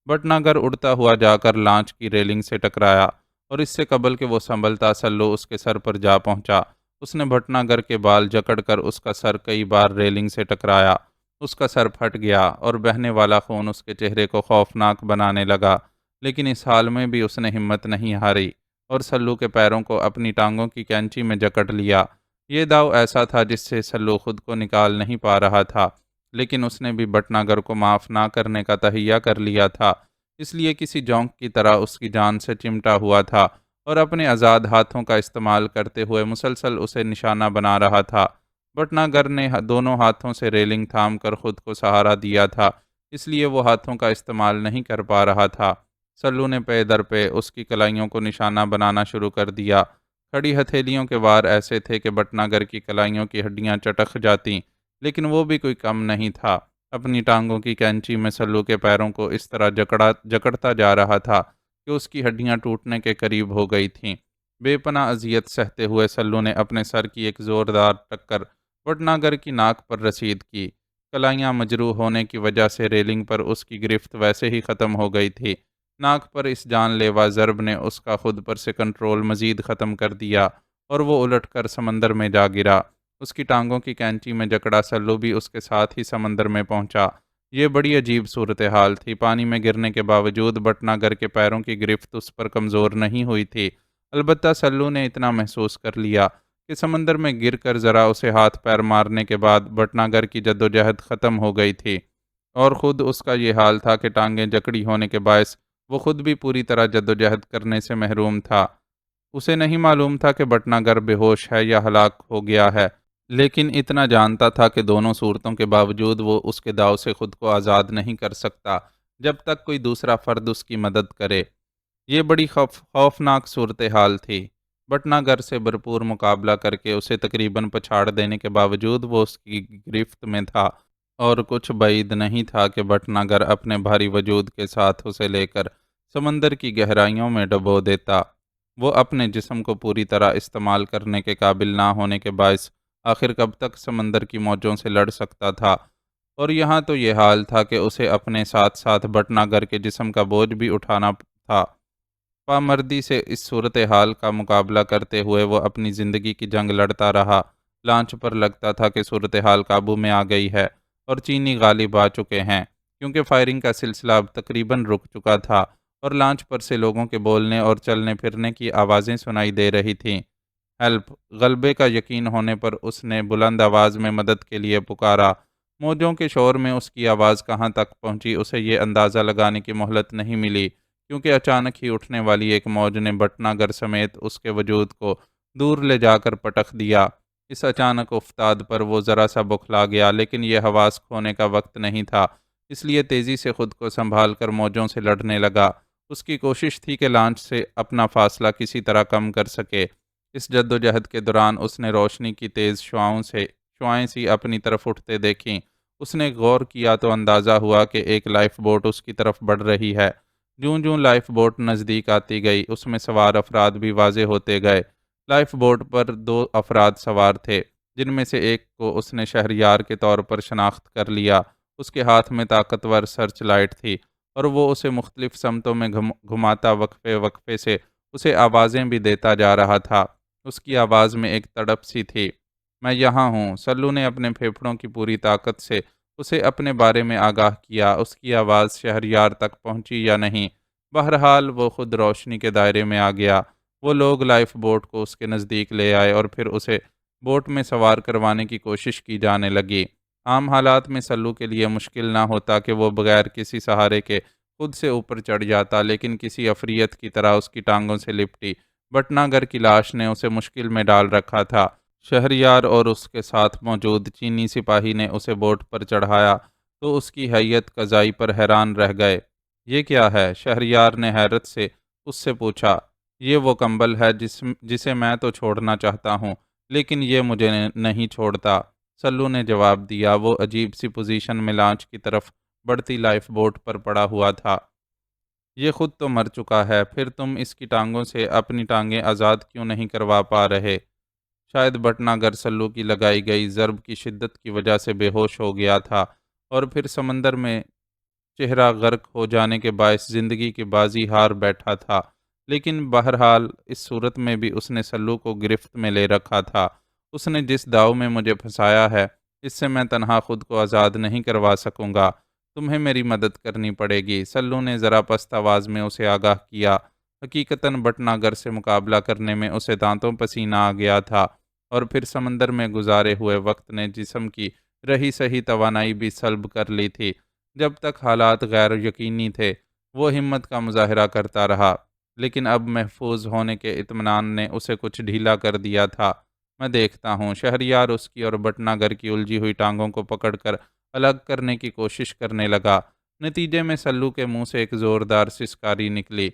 بھٹناگر اڑتا ہوا جا کر لانچ کی ریلنگ سے ٹکرایا اور اس سے قبل کہ وہ سنبھلتا سلو اس کے سر پر جا پہنچا۔ اس نے بھٹناگر کے بال جکڑ کر اس کا سر کئی بار ریلنگ سے ٹکرایا۔ اس کا سر پھٹ گیا اور بہنے والا خون اس کے چہرے کو خوفناک بنانے لگا، لیکن اس حال میں بھی اس نے ہمت نہیں ہاری اور سلو کے پیروں کو اپنی ٹانگوں کی کینچی میں جکڑ لیا۔ یہ داؤ ایسا تھا جس سے سلو خود کو نکال نہیں پا رہا تھا، لیکن اس نے بھی بھٹناگر کو معاف نہ کرنے کا تہیہ کر لیا تھا، اس لیے کسی جونک کی طرح اس کی جان سے چمٹا ہوا تھا اور اپنے آزاد ہاتھوں کا استعمال کرتے ہوئے مسلسل اسے نشانہ بنا رہا تھا۔ بھٹناگر نے دونوں ہاتھوں سے ریلنگ تھام کر خود کو سہارا دیا تھا، اس لیے وہ ہاتھوں کا استعمال نہیں کر پا رہا تھا۔ سلو نے پے در پے اس کی کلائیوں کو نشانہ بنانا شروع کر دیا۔ کھڑی ہتھیلیوں کے وار ایسے تھے کہ بھٹناگر کی کلائیوں کی ہڈیاں چٹک جاتیں، لیکن وہ بھی کوئی کم نہیں تھا۔ اپنی ٹانگوں کی کینچی میں سلو کے پیروں کو اس طرح جکڑتا جا رہا تھا کہ اس کی ہڈیاں ٹوٹنے کے قریب ہو گئی تھیں۔ بے پناہ اذیت سہتے ہوئے سلو نے اپنے سر کی ایک زوردار ٹکر بھٹناگر کی ناک پر رسید کی۔ کلائیاں مجروح ہونے کی وجہ سے ریلنگ پر اس کی گرفت ویسے ہی ختم ہو گئی تھی۔ ناک پر اس جان لیوا ضرب نے اس کا خود پر سے کنٹرول مزید ختم کر دیا اور وہ الٹ کر سمندر میں جا گرا۔ اس کی ٹانگوں کی کینچی میں جکڑا سلو بھی اس کے ساتھ ہی سمندر میں پہنچا۔ یہ بڑی عجیب صورتحال تھی۔ پانی میں گرنے کے باوجود بٹناگر کے پیروں کی گرفت اس پر کمزور نہیں ہوئی تھی۔ البتہ سلو نے اتنا محسوس کر لیا کہ سمندر میں گر کر ذرا اسے ہاتھ پیر مارنے کے بعد بٹناگر کی جدوجہد ختم ہو گئی تھی، اور خود اس کا یہ حال تھا کہ ٹانگیں جکڑی ہونے کے باعث وہ خود بھی پوری طرح جدوجہد کرنے سے محروم تھا۔ اسے نہیں معلوم تھا کہ بٹناگر بے ہوش ہے یا ہلاک ہو گیا ہے، لیکن اتنا جانتا تھا کہ دونوں صورتوں کے باوجود وہ اس کے داؤ سے خود کو آزاد نہیں کر سکتا جب تک کوئی دوسرا فرد اس کی مدد کرے۔ یہ بڑی خوفناک صورتحال تھی۔ بٹناگر سے بھرپور مقابلہ کر کے اسے تقریباً پچھاڑ دینے کے باوجود وہ اس کی گرفت میں تھا، اور کچھ بعید نہیں تھا کہ بٹناگر اپنے بھاری وجود کے ساتھ اسے لے کر سمندر کی گہرائیوں میں ڈبو دیتا۔ وہ اپنے جسم کو پوری طرح استعمال کرنے کے قابل نہ ہونے کے باعث آخر کب تک سمندر کی موجوں سے لڑ سکتا تھا، اور یہاں تو یہ حال تھا کہ اسے اپنے ساتھ ساتھ بٹناگر کے جسم کا بوجھ بھی اٹھانا تھا۔ پامردی سے اس صورتحال کا مقابلہ کرتے ہوئے وہ اپنی زندگی کی جنگ لڑتا رہا۔ لانچ پر لگتا تھا کہ صورتحال قابو میں آ گئی ہے اور چینی غالب آ چکے ہیں، کیونکہ فائرنگ کا سلسلہ اب تقریباً رک چکا تھا اور لانچ پر سے لوگوں کے بولنے اور چلنے پھرنے کی آوازیں سنائی دے رہی تھیں۔ ہیلپ! غلبے کا یقین ہونے پر اس نے بلند آواز میں مدد کے لیے پکارا۔ موجوں کے شور میں اس کی آواز کہاں تک پہنچی اسے یہ اندازہ لگانے کی مہلت نہیں ملی، کیونکہ اچانک ہی اٹھنے والی ایک موج نے بٹناگر سمیت اس کے وجود کو دور لے جا کر پٹخ دیا۔ اس اچانک افتاد پر وہ ذرا سا بکھلا گیا، لیکن یہ حواس کھونے کا وقت نہیں تھا، اس لیے تیزی سے خود کو سنبھال کر موجوں سے لڑنے لگا۔ اس کی کوشش تھی کہ لانچ سے اپنا فاصلہ کسی طرح کم کر سکے۔ اس جدوجہد کے دوران اس نے روشنی کی تیز شعاعیں سی اپنی طرف اٹھتے دیکھیں۔ اس نے غور کیا تو اندازہ ہوا کہ ایک لائف بوٹ اس کی طرف بڑھ رہی ہے۔ جوں جوں لائف بوٹ نزدیک آتی گئی، اس میں سوار افراد بھی واضح ہوتے گئے۔ لائف بوٹ پر 2 افراد سوار تھے، جن میں سے ایک کو اس نے شہریار کے طور پر شناخت کر لیا۔ اس کے ہاتھ میں طاقتور سرچ لائٹ تھی، اور وہ اسے مختلف سمتوں میں گھماتا وقفے وقفے سے اسے آوازیں بھی دیتا جا رہا تھا۔ اس کی آواز میں ایک تڑپ سی تھی۔ میں یہاں ہوں۔ سلو نے اپنے پھیپھڑوں کی پوری طاقت سے اسے اپنے بارے میں آگاہ کیا۔ اس کی آواز شہریار تک پہنچی یا نہیں، بہرحال وہ خود روشنی کے دائرے میں آ گیا۔ وہ لوگ لائف بوٹ کو اس کے نزدیک لے آئے اور پھر اسے بوٹ میں سوار کروانے کی کوشش کی جانے لگی۔ عام حالات میں سلو کے لیے مشکل نہ ہوتا کہ وہ بغیر کسی سہارے کے خود سے اوپر چڑھ جاتا، لیکن کسی عفریت کی طرح اس کی ٹانگوں سے لپٹی بٹناگر کی لاش نے اسے مشکل میں ڈال رکھا تھا۔ شہریار اور اس کے ساتھ موجود چینی سپاہی نے اسے بوٹ پر چڑھایا تو اس کی ہیئت قضائی پر حیران رہ گئے۔ یہ کیا ہے؟ شہریار نے حیرت سے اس سے پوچھا۔ یہ وہ کمبل ہے جسے میں تو چھوڑنا چاہتا ہوں، لیکن یہ مجھے نہیں چھوڑتا، سلو نے جواب دیا۔ وہ عجیب سی پوزیشن میں لانچ کی طرف بڑھتی لائف بوٹ پر پڑا ہوا تھا۔ یہ خود تو مر چکا ہے، پھر تم اس کی ٹانگوں سے اپنی ٹانگیں آزاد کیوں نہیں کروا پا رہے؟ شاید بٹناگر سلو کی لگائی گئی ضرب کی شدت کی وجہ سے بے ہوش ہو گیا تھا، اور پھر سمندر میں چہرہ غرق ہو جانے کے باعث زندگی کی بازی ہار بیٹھا تھا۔ لیکن بہرحال اس صورت میں بھی اس نے سلو کو گرفت میں لے رکھا تھا۔ اس نے جس داؤ میں مجھے پھنسایا ہے، اس سے میں تنہا خود کو آزاد نہیں کروا سکوں گا۔ تمہیں میری مدد کرنی پڑے گی، سلو نے ذرا پست آواز میں اسے آگاہ کیا۔ حقیقتاً بٹناگر سے مقابلہ کرنے میں اسے دانتوں پسینہ آ گیا تھا، اور پھر سمندر میں گزارے ہوئے وقت نے جسم کی رہی سہی توانائی بھی سلب کر لی تھی۔ جب تک حالات غیر یقینی تھے، وہ ہمت کا مظاہرہ کرتا رہا، لیکن اب محفوظ ہونے کے اطمینان نے اسے کچھ ڈھیلا کر دیا تھا۔ میں دیکھتا ہوں۔ شہریار اس کی اور بٹناگر کی الجھی ہوئی ٹانگوں کو پکڑ کر الگ کرنے کی کوشش کرنے لگا۔ نتیجے میں سلو کے منہ سے ایک زوردار سسکاری نکلی۔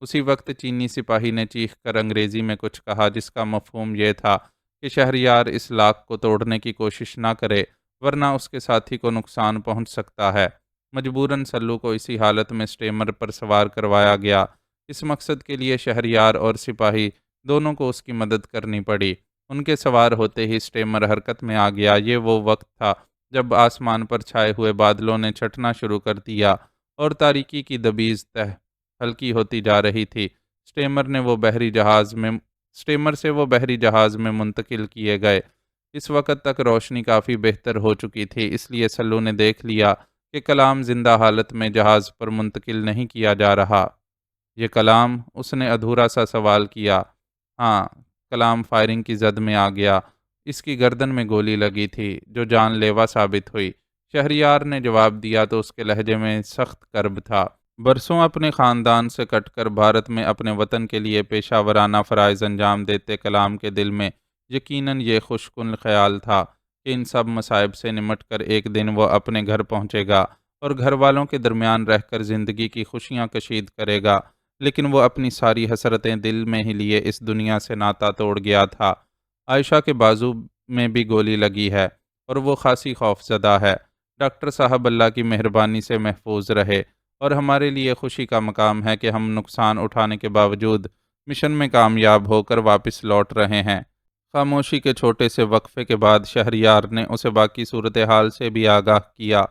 اسی وقت چینی سپاہی نے چیخ کر انگریزی میں کچھ کہا، جس کا مفہوم یہ تھا کہ شہریار اس لاک کو توڑنے کی کوشش نہ کرے، ورنہ اس کے ساتھی کو نقصان پہنچ سکتا ہے۔ مجبوراً سلو کو اسی حالت میں سٹیمر پر سوار کروایا گیا۔ اس مقصد کے لیے شہریار اور سپاہی دونوں کو اس کی مدد کرنی پڑی۔ ان کے سوار ہوتے ہی سٹیمر حرکت میں آ گیا۔ یہ وہ وقت تھا جب آسمان پر چھائے ہوئے بادلوں نے چھٹنا شروع کر دیا اور تاریکی کی دبیز تہ ہلکی ہوتی جا رہی تھی۔ سٹیمر سے وہ بحری جہاز میں منتقل کیے گئے۔ اس وقت تک روشنی کافی بہتر ہو چکی تھی، اس لیے سلو نے دیکھ لیا کہ کلام زندہ حالت میں جہاز پر منتقل نہیں کیا جا رہا۔ یہ کلام، اس نے ادھورا سا سوال کیا۔ ہاں، کلام فائرنگ کی زد میں آ گیا۔ اس کی گردن میں گولی لگی تھی جو جان لیوا ثابت ہوئی۔ شہریار نے جواب دیا تو اس کے لہجے میں سخت کرب تھا۔ برسوں اپنے خاندان سے کٹ کر بھارت میں اپنے وطن کے لیے پیشہ ورانہ فرائض انجام دیتے کلام کے دل میں یقیناً یہ خوش کن خیال تھا کہ ان سب مصائب سے نمٹ کر ایک دن وہ اپنے گھر پہنچے گا اور گھر والوں کے درمیان رہ کر زندگی کی خوشیاں کشید کرے گا، لیکن وہ اپنی ساری حسرتیں دل میں ہی لیے اس دنیا سے ناتا توڑ گیا تھا۔ عائشہ کے بازو میں بھی گولی لگی ہے اور وہ خاصی خوف زدہ ہے۔ ڈاکٹر صاحب، اللہ کی مہربانی سے محفوظ رہے، اور ہمارے لیے خوشی کا مقام ہے کہ ہم نقصان اٹھانے کے باوجود مشن میں کامیاب ہو کر واپس لوٹ رہے ہیں۔ خاموشی کے چھوٹے سے وقفے کے بعد شہریار نے اسے باقی صورتحال سے بھی آگاہ کیا۔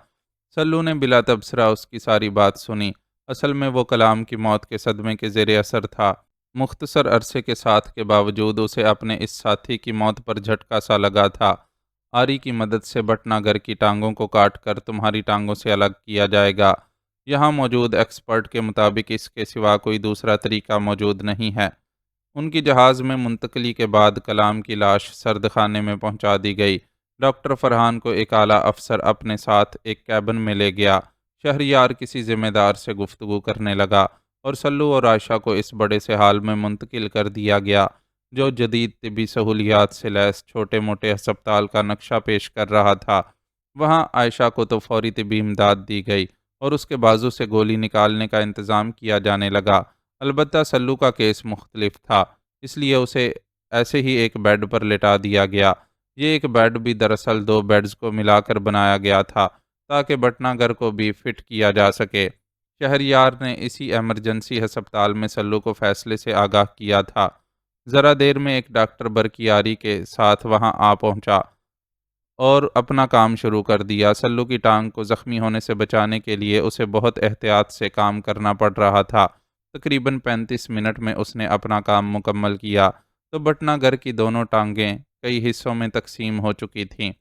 سلو نے بلا تبصرہ اس کی ساری بات سنی۔ اصل میں وہ کلام کی موت کے صدمے کے زیر اثر تھا۔ مختصر عرصے کے ساتھ کے باوجود اسے اپنے اس ساتھی کی موت پر جھٹکا سا لگا تھا۔ آری کی مدد سے بٹنا گر کی ٹانگوں کو کاٹ کر تمہاری ٹانگوں سے الگ کیا جائے گا۔ یہاں موجود ایکسپرٹ کے مطابق اس کے سوا کوئی دوسرا طریقہ موجود نہیں ہے۔ ان کی جہاز میں منتقلی کے بعد کلام کی لاش سرد خانے میں پہنچا دی گئی۔ ڈاکٹر فرحان کو ایک اعلیٰ افسر اپنے ساتھ ایک کیبن میں لے گیا۔ شہریار کسی ذمہ دار سے گفتگو کرنے لگا اور سلو اور عائشہ کو اس بڑے سے حال میں منتقل کر دیا گیا جو جدید طبی سہولیات سے لیس چھوٹے موٹے ہسپتال کا نقشہ پیش کر رہا تھا۔ وہاں عائشہ کو تو فوری طبی امداد دی گئی اور اس کے بازو سے گولی نکالنے کا انتظام کیا جانے لگا۔ البتہ سلو کا کیس مختلف تھا، اس لیے اسے ایسے ہی ایک بیڈ پر لٹا دیا گیا۔ یہ ایک بیڈ بھی دراصل دو بیڈز کو ملا کر بنایا گیا تھا تاکہ بٹنا گر کو بھی فٹ کیا جا سکے۔ شہریار نے اسی ایمرجنسی ہسپتال میں سلو کو فیصلے سے آگاہ کیا تھا۔ ذرا دیر میں ایک ڈاکٹر برقیاری کے ساتھ وہاں آ پہنچا اور اپنا کام شروع کر دیا۔ سلو کی ٹانگ کو زخمی ہونے سے بچانے کے لیے اسے بہت احتیاط سے کام کرنا پڑ رہا تھا۔ تقریباً 35 منٹ میں اس نے اپنا کام مکمل کیا تو بٹنا گر کی دونوں ٹانگیں کئی حصوں میں تقسیم ہو چکی تھیں۔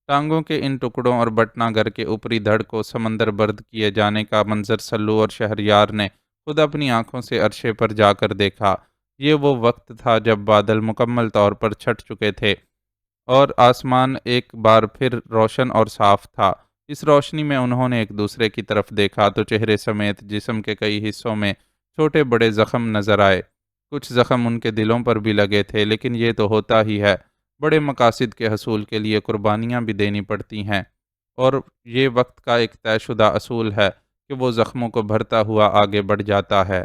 ٹانگوں کے ان ٹکڑوں اور بٹنا گر کے اوپری دھڑ کو سمندر برد کیے جانے کا منظر سلو اور شہریار نے خود اپنی آنکھوں سے عرشے پر جا کر دیکھا۔ یہ وہ وقت تھا جب بادل مکمل طور پر چھٹ چکے تھے اور آسمان ایک بار پھر روشن اور صاف تھا۔ اس روشنی میں انہوں نے ایک دوسرے کی طرف دیکھا تو چہرے سمیت جسم کے کئی حصوں میں چھوٹے بڑے زخم نظر آئے۔ کچھ زخم ان کے دلوں پر بھی لگے تھے، لیکن یہ تو ہوتا ہی ہے، بڑے مقاصد کے حصول کے لیے قربانیاں بھی دینی پڑتی ہیں، اور یہ وقت کا ایک طے شدہ اصول ہے کہ وہ زخموں کو بھرتا ہوا آگے بڑھ جاتا ہے۔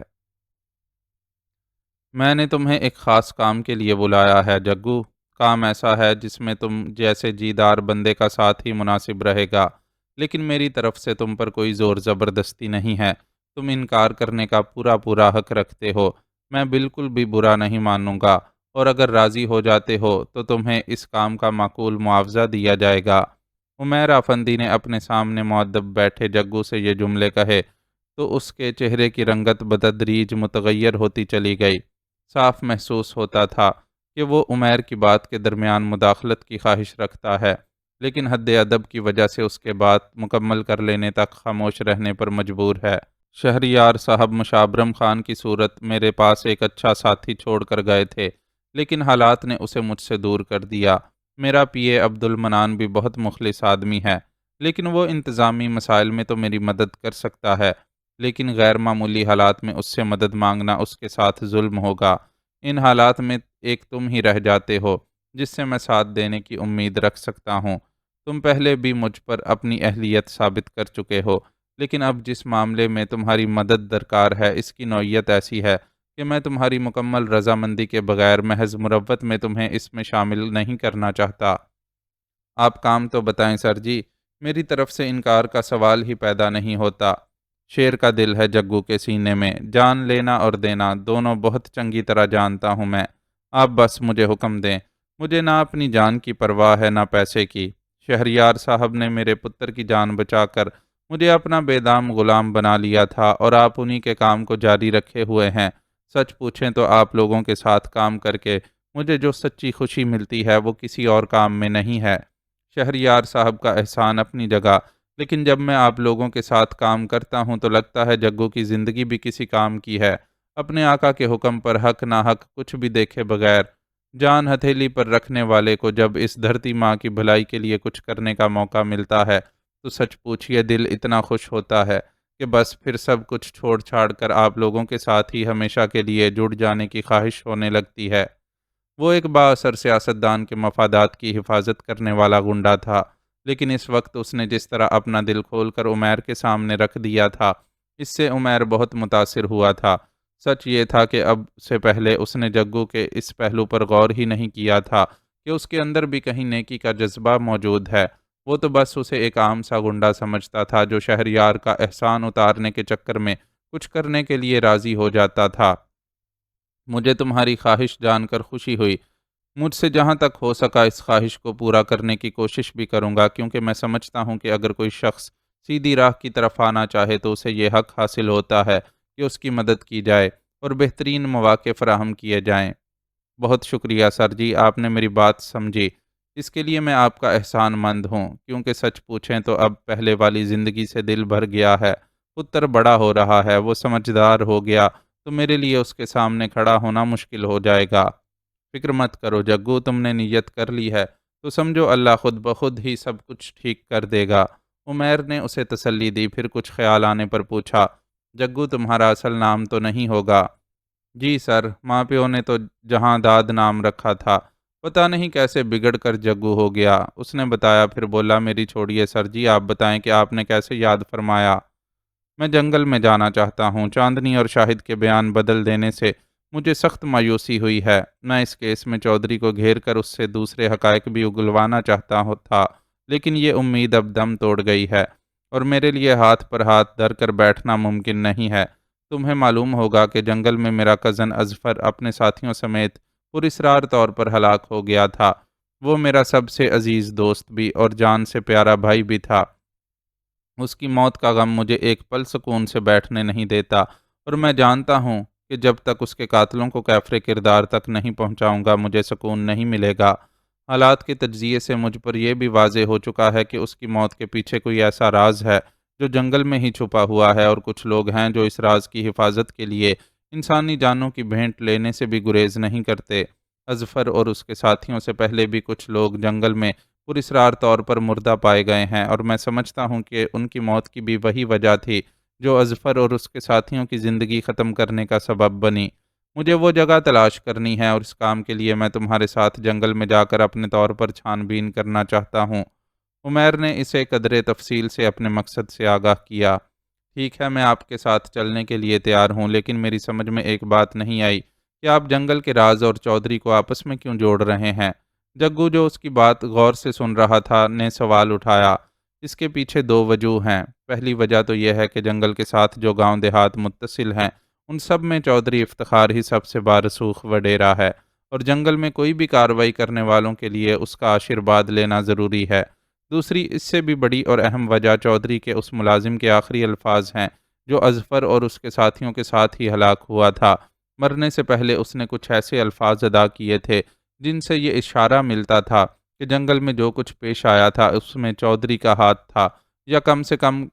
میں نے تمہیں ایک خاص کام کے لیے بلایا ہے جگو۔ کام ایسا ہے جس میں تم جیسے جیدار بندے کا ساتھ ہی مناسب رہے گا، لیکن میری طرف سے تم پر کوئی زور زبردستی نہیں ہے۔ تم انکار کرنے کا پورا حق رکھتے ہو، میں بالکل بھی برا نہیں مانوں گا، اور اگر راضی ہو جاتے ہو تو تمہیں اس کام کا معقول معاوضہ دیا جائے گا۔ عمیر افندی نے اپنے سامنے مؤدب بیٹھے جگو سے یہ جملے کہے تو اس کے چہرے کی رنگت بتدریج متغیر ہوتی چلی گئی۔ صاف محسوس ہوتا تھا کہ وہ عمیر کی بات کے درمیان مداخلت کی خواہش رکھتا ہے، لیکن حد ادب کی وجہ سے اس کے بات مکمل کر لینے تک خاموش رہنے پر مجبور ہے۔ شہریار صاحب مشابرم خان کی صورت میرے پاس ایک اچھا ساتھی چھوڑ کر گئے تھے، لیکن حالات نے اسے مجھ سے دور کر دیا۔ میرا پی اے عبد المنان بھی بہت مخلص آدمی ہے، لیکن وہ انتظامی مسائل میں تو میری مدد کر سکتا ہے، لیکن غیر معمولی حالات میں اس سے مدد مانگنا اس کے ساتھ ظلم ہوگا۔ ان حالات میں ایک تم ہی رہ جاتے ہو جس سے میں ساتھ دینے کی امید رکھ سکتا ہوں۔ تم پہلے بھی مجھ پر اپنی اہلیت ثابت کر چکے ہو، لیکن اب جس معاملے میں تمہاری مدد درکار ہے اس کی نوعیت ایسی ہے کہ میں تمہاری مکمل رضامندی کے بغیر محض مروت میں تمہیں اس میں شامل نہیں کرنا چاہتا۔ آپ کام تو بتائیں سر جی، میری طرف سے انکار کا سوال ہی پیدا نہیں ہوتا۔ شیر کا دل ہے جگو کے سینے میں، جان لینا اور دینا دونوں بہت چنگی طرح جانتا ہوں میں۔ آپ بس مجھے حکم دیں، مجھے نہ اپنی جان کی پرواہ ہے نہ پیسے کی۔ شہریار صاحب نے میرے پتر کی جان بچا کر مجھے اپنا بے دام غلام بنا لیا تھا، اور آپ انہی کے کام کو جاری رکھے ہوئے ہیں۔ سچ پوچھیں تو آپ لوگوں کے ساتھ کام کر کے مجھے جو سچی خوشی ملتی ہے وہ کسی اور کام میں نہیں ہے۔ شہریار صاحب کا احسان اپنی جگہ، لیکن جب میں آپ لوگوں کے ساتھ کام کرتا ہوں تو لگتا ہے جگو کی زندگی بھی کسی کام کی ہے، اپنے آقا کے حکم پر حق نہ حق کچھ بھی دیکھے بغیر جان ہتھیلی پر رکھنے والے کو جب اس دھرتی ماں کی بھلائی کے لیے کچھ کرنے کا موقع ملتا ہے تو سچ پوچھئے دل اتنا خوش ہوتا ہے کہ بس پھر سب کچھ چھوڑ چھاڑ کر آپ لوگوں کے ساتھ ہی ہمیشہ کے لیے جڑ جانے کی خواہش ہونے لگتی ہے۔ وہ ایک بااثر سیاستدان کے مفادات کی حفاظت کرنے والا گنڈا تھا، لیکن اس وقت اس نے جس طرح اپنا دل کھول کر عمیر کے سامنے رکھ دیا تھا، اس سے عمیر بہت متاثر ہوا تھا۔ سچ یہ تھا کہ اب سے پہلے اس نے جگو کے اس پہلو پر غور ہی نہیں کیا تھا کہ اس کے اندر بھی کہیں نیکی کا جذبہ موجود ہے۔ وہ تو بس اسے ایک عام سا گنڈا سمجھتا تھا جو شہریار کا احسان اتارنے کے چکر میں کچھ کرنے کے لیے راضی ہو جاتا تھا۔ مجھے تمہاری خواہش جان کر خوشی ہوئی، مجھ سے جہاں تک ہو سکا اس خواہش کو پورا کرنے کی کوشش بھی کروں گا، کیونکہ میں سمجھتا ہوں کہ اگر کوئی شخص سیدھی راہ کی طرف آنا چاہے تو اسے یہ حق حاصل ہوتا ہے کہ اس کی مدد کی جائے اور بہترین مواقع فراہم کیے جائیں۔ بہت شکریہ سر جی، آپ نے میری بات سمجھی، اس کے لیے میں آپ کا احسان مند ہوں، کیونکہ سچ پوچھیں تو اب پہلے والی زندگی سے دل بھر گیا ہے۔ پتر بڑا ہو رہا ہے، وہ سمجھدار ہو گیا تو میرے لیے اس کے سامنے کھڑا ہونا مشکل ہو جائے گا۔ فکر مت کرو جگو، تم نے نیت کر لی ہے تو سمجھو اللہ خود بخود ہی سب کچھ ٹھیک کر دے گا۔ عمیر نے اسے تسلی دی، پھر کچھ خیال آنے پر پوچھا، جگو تمہارا اصل نام تو نہیں ہوگا؟ جی سر، ماں پیو نے تو جہاں داد نام رکھا تھا، پتہ نہیں کیسے بگڑ کر جگو ہو گیا، اس نے بتایا۔ پھر بولا، میری چھوڑیے سر جی، آپ بتائیں کہ آپ نے کیسے یاد فرمایا؟ میں جنگل میں جانا چاہتا ہوں، چاندنی اور شاہد کے بیان بدل دینے سے مجھے سخت مایوسی ہوئی ہے۔ میں اس کیس میں چودھری کو گھیر کر اس سے دوسرے حقائق بھی اگلوانا چاہتا تھا، لیکن یہ امید اب دم توڑ گئی ہے اور میرے لیے ہاتھ پر ہاتھ دھر کر بیٹھنا ممکن نہیں ہے۔ تمہیں معلوم ہوگا کہ جنگل میں میرا کزن اظفر اپنے ساتھیوں سمیت پراسرار طور پر ہلاک ہو گیا تھا۔ وہ میرا سب سے عزیز دوست بھی اور جان سے پیارا بھائی بھی تھا۔ اس کی موت کا غم مجھے ایک پل سکون سے بیٹھنے نہیں دیتا اور میں جانتا ہوں کہ جب تک اس کے قاتلوں کو کیفر کردار تک نہیں پہنچاؤں گا مجھے سکون نہیں ملے گا۔ حالات کے تجزیے سے مجھ پر یہ بھی واضح ہو چکا ہے کہ اس کی موت کے پیچھے کوئی ایسا راز ہے جو جنگل میں ہی چھپا ہوا ہے، اور کچھ لوگ ہیں جو اس راز کی حفاظت کے لیے انسانی جانوں کی بھینٹ لینے سے بھی گریز نہیں کرتے۔ اظفر اور اس کے ساتھیوں سے پہلے بھی کچھ لوگ جنگل میں پراسرار طور پر مردہ پائے گئے ہیں، اور میں سمجھتا ہوں کہ ان کی موت کی بھی وہی وجہ تھی جو اظفر اور اس کے ساتھیوں کی زندگی ختم کرنے کا سبب بنی۔ مجھے وہ جگہ تلاش کرنی ہے اور اس کام کے لیے میں تمہارے ساتھ جنگل میں جا کر اپنے طور پر چھان بین کرنا چاہتا ہوں۔ عمیر نے اسے قدرے تفصیل سے اپنے مقصد سے آگاہ کیا۔ ٹھیک ہے، میں آپ کے ساتھ چلنے کے لیے تیار ہوں، لیکن میری سمجھ میں ایک بات نہیں آئی کہ آپ جنگل کے راز اور چودھری کو آپس میں کیوں جوڑ رہے ہیں؟ جگو جو اس کی بات غور سے سن رہا تھا نے سوال اٹھایا۔ اس کے پیچھے دو وجوہ ہیں۔ پہلی وجہ تو یہ ہے کہ جنگل کے ساتھ جو گاؤں دیہات متصل ہیں ان سب میں چودھری افتخار ہی سب سے بارسوخ وڈیرا ہے، اور جنگل میں کوئی بھی کارروائی کرنے والوں کے لیے اس کا آشیرواد لینا ضروری ہے۔ دوسری اس سے بھی بڑی اور اہم وجہ چودھری کے اس ملازم کے آخری الفاظ ہیں جو اظفر اور اس کے ساتھیوں کے ساتھ ہی ہلاک ہوا تھا۔ مرنے سے پہلے اس نے کچھ ایسے الفاظ ادا کیے تھے جن سے یہ اشارہ ملتا تھا کہ جنگل میں جو کچھ پیش آیا تھا اس میں چودھری کا ہاتھ تھا، یا کم سے کم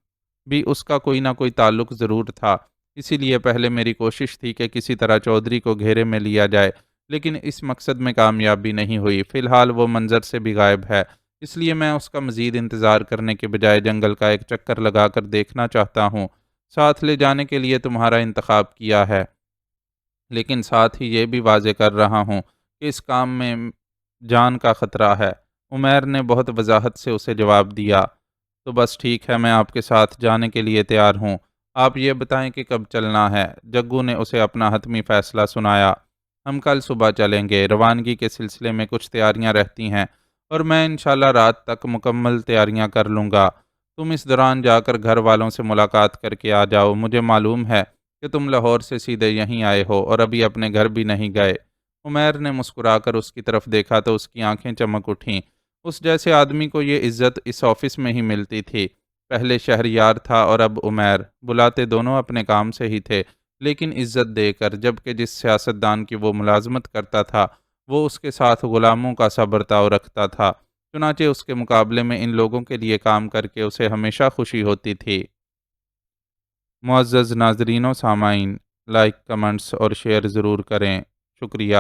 بھی اس کا کوئی نہ کوئی تعلق ضرور تھا۔ اسی لیے پہلے میری کوشش تھی کہ کسی طرح چودھری کو گھیرے میں لیا جائے، لیکن اس مقصد میں کامیابی نہیں ہوئی۔ فی الحال وہ منظر سے بھی غائب ہے، اس لیے میں اس کا مزید انتظار کرنے کے بجائے جنگل کا ایک چکر لگا کر دیکھنا چاہتا ہوں۔ ساتھ لے جانے کے لیے تمہارا انتخاب کیا ہے، لیکن ساتھ ہی یہ بھی واضح کر رہا ہوں کہ اس کام میں جان کا خطرہ ہے۔ عمیر نے بہت وضاحت سے اسے جواب دیا۔ تو بس ٹھیک ہے، میں آپ کے ساتھ جانے کے لیے تیار ہوں۔ آپ یہ بتائیں کہ کب چلنا ہے؟ جگو نے اسے اپنا حتمی فیصلہ سنایا۔ ہم کل صبح چلیں گے، روانگی کے سلسلے میں کچھ تیاریاں رہتی ہیں اور میں انشاءاللہ رات تک مکمل تیاریاں کر لوں گا۔ تم اس دوران جا کر گھر والوں سے ملاقات کر کے آ جاؤ۔ مجھے معلوم ہے کہ تم لاہور سے سیدھے یہیں آئے ہو اور ابھی اپنے گھر بھی نہیں گئے۔ عمیر نے مسکرا کر اس کی طرف دیکھا تو اس کی آنکھیں چمک اٹھیں۔ اس جیسے آدمی کو یہ عزت اس آفس میں ہی ملتی تھی۔ پہلے شہریار تھا اور اب عمیر، بلاتے دونوں اپنے کام سے ہی تھے، لیکن عزت دے کر، جبکہ جس سیاستدان کی وہ ملازمت کرتا تھا وہ اس کے ساتھ غلاموں کا سا برتاؤ رکھتا تھا۔ چنانچہ اس کے مقابلے میں ان لوگوں کے لیے کام کر کے اسے ہمیشہ خوشی ہوتی تھی۔ معزز ناظرین و سامعین، لائک، کمنٹس اور شیئر ضرور کریں۔ شکریہ۔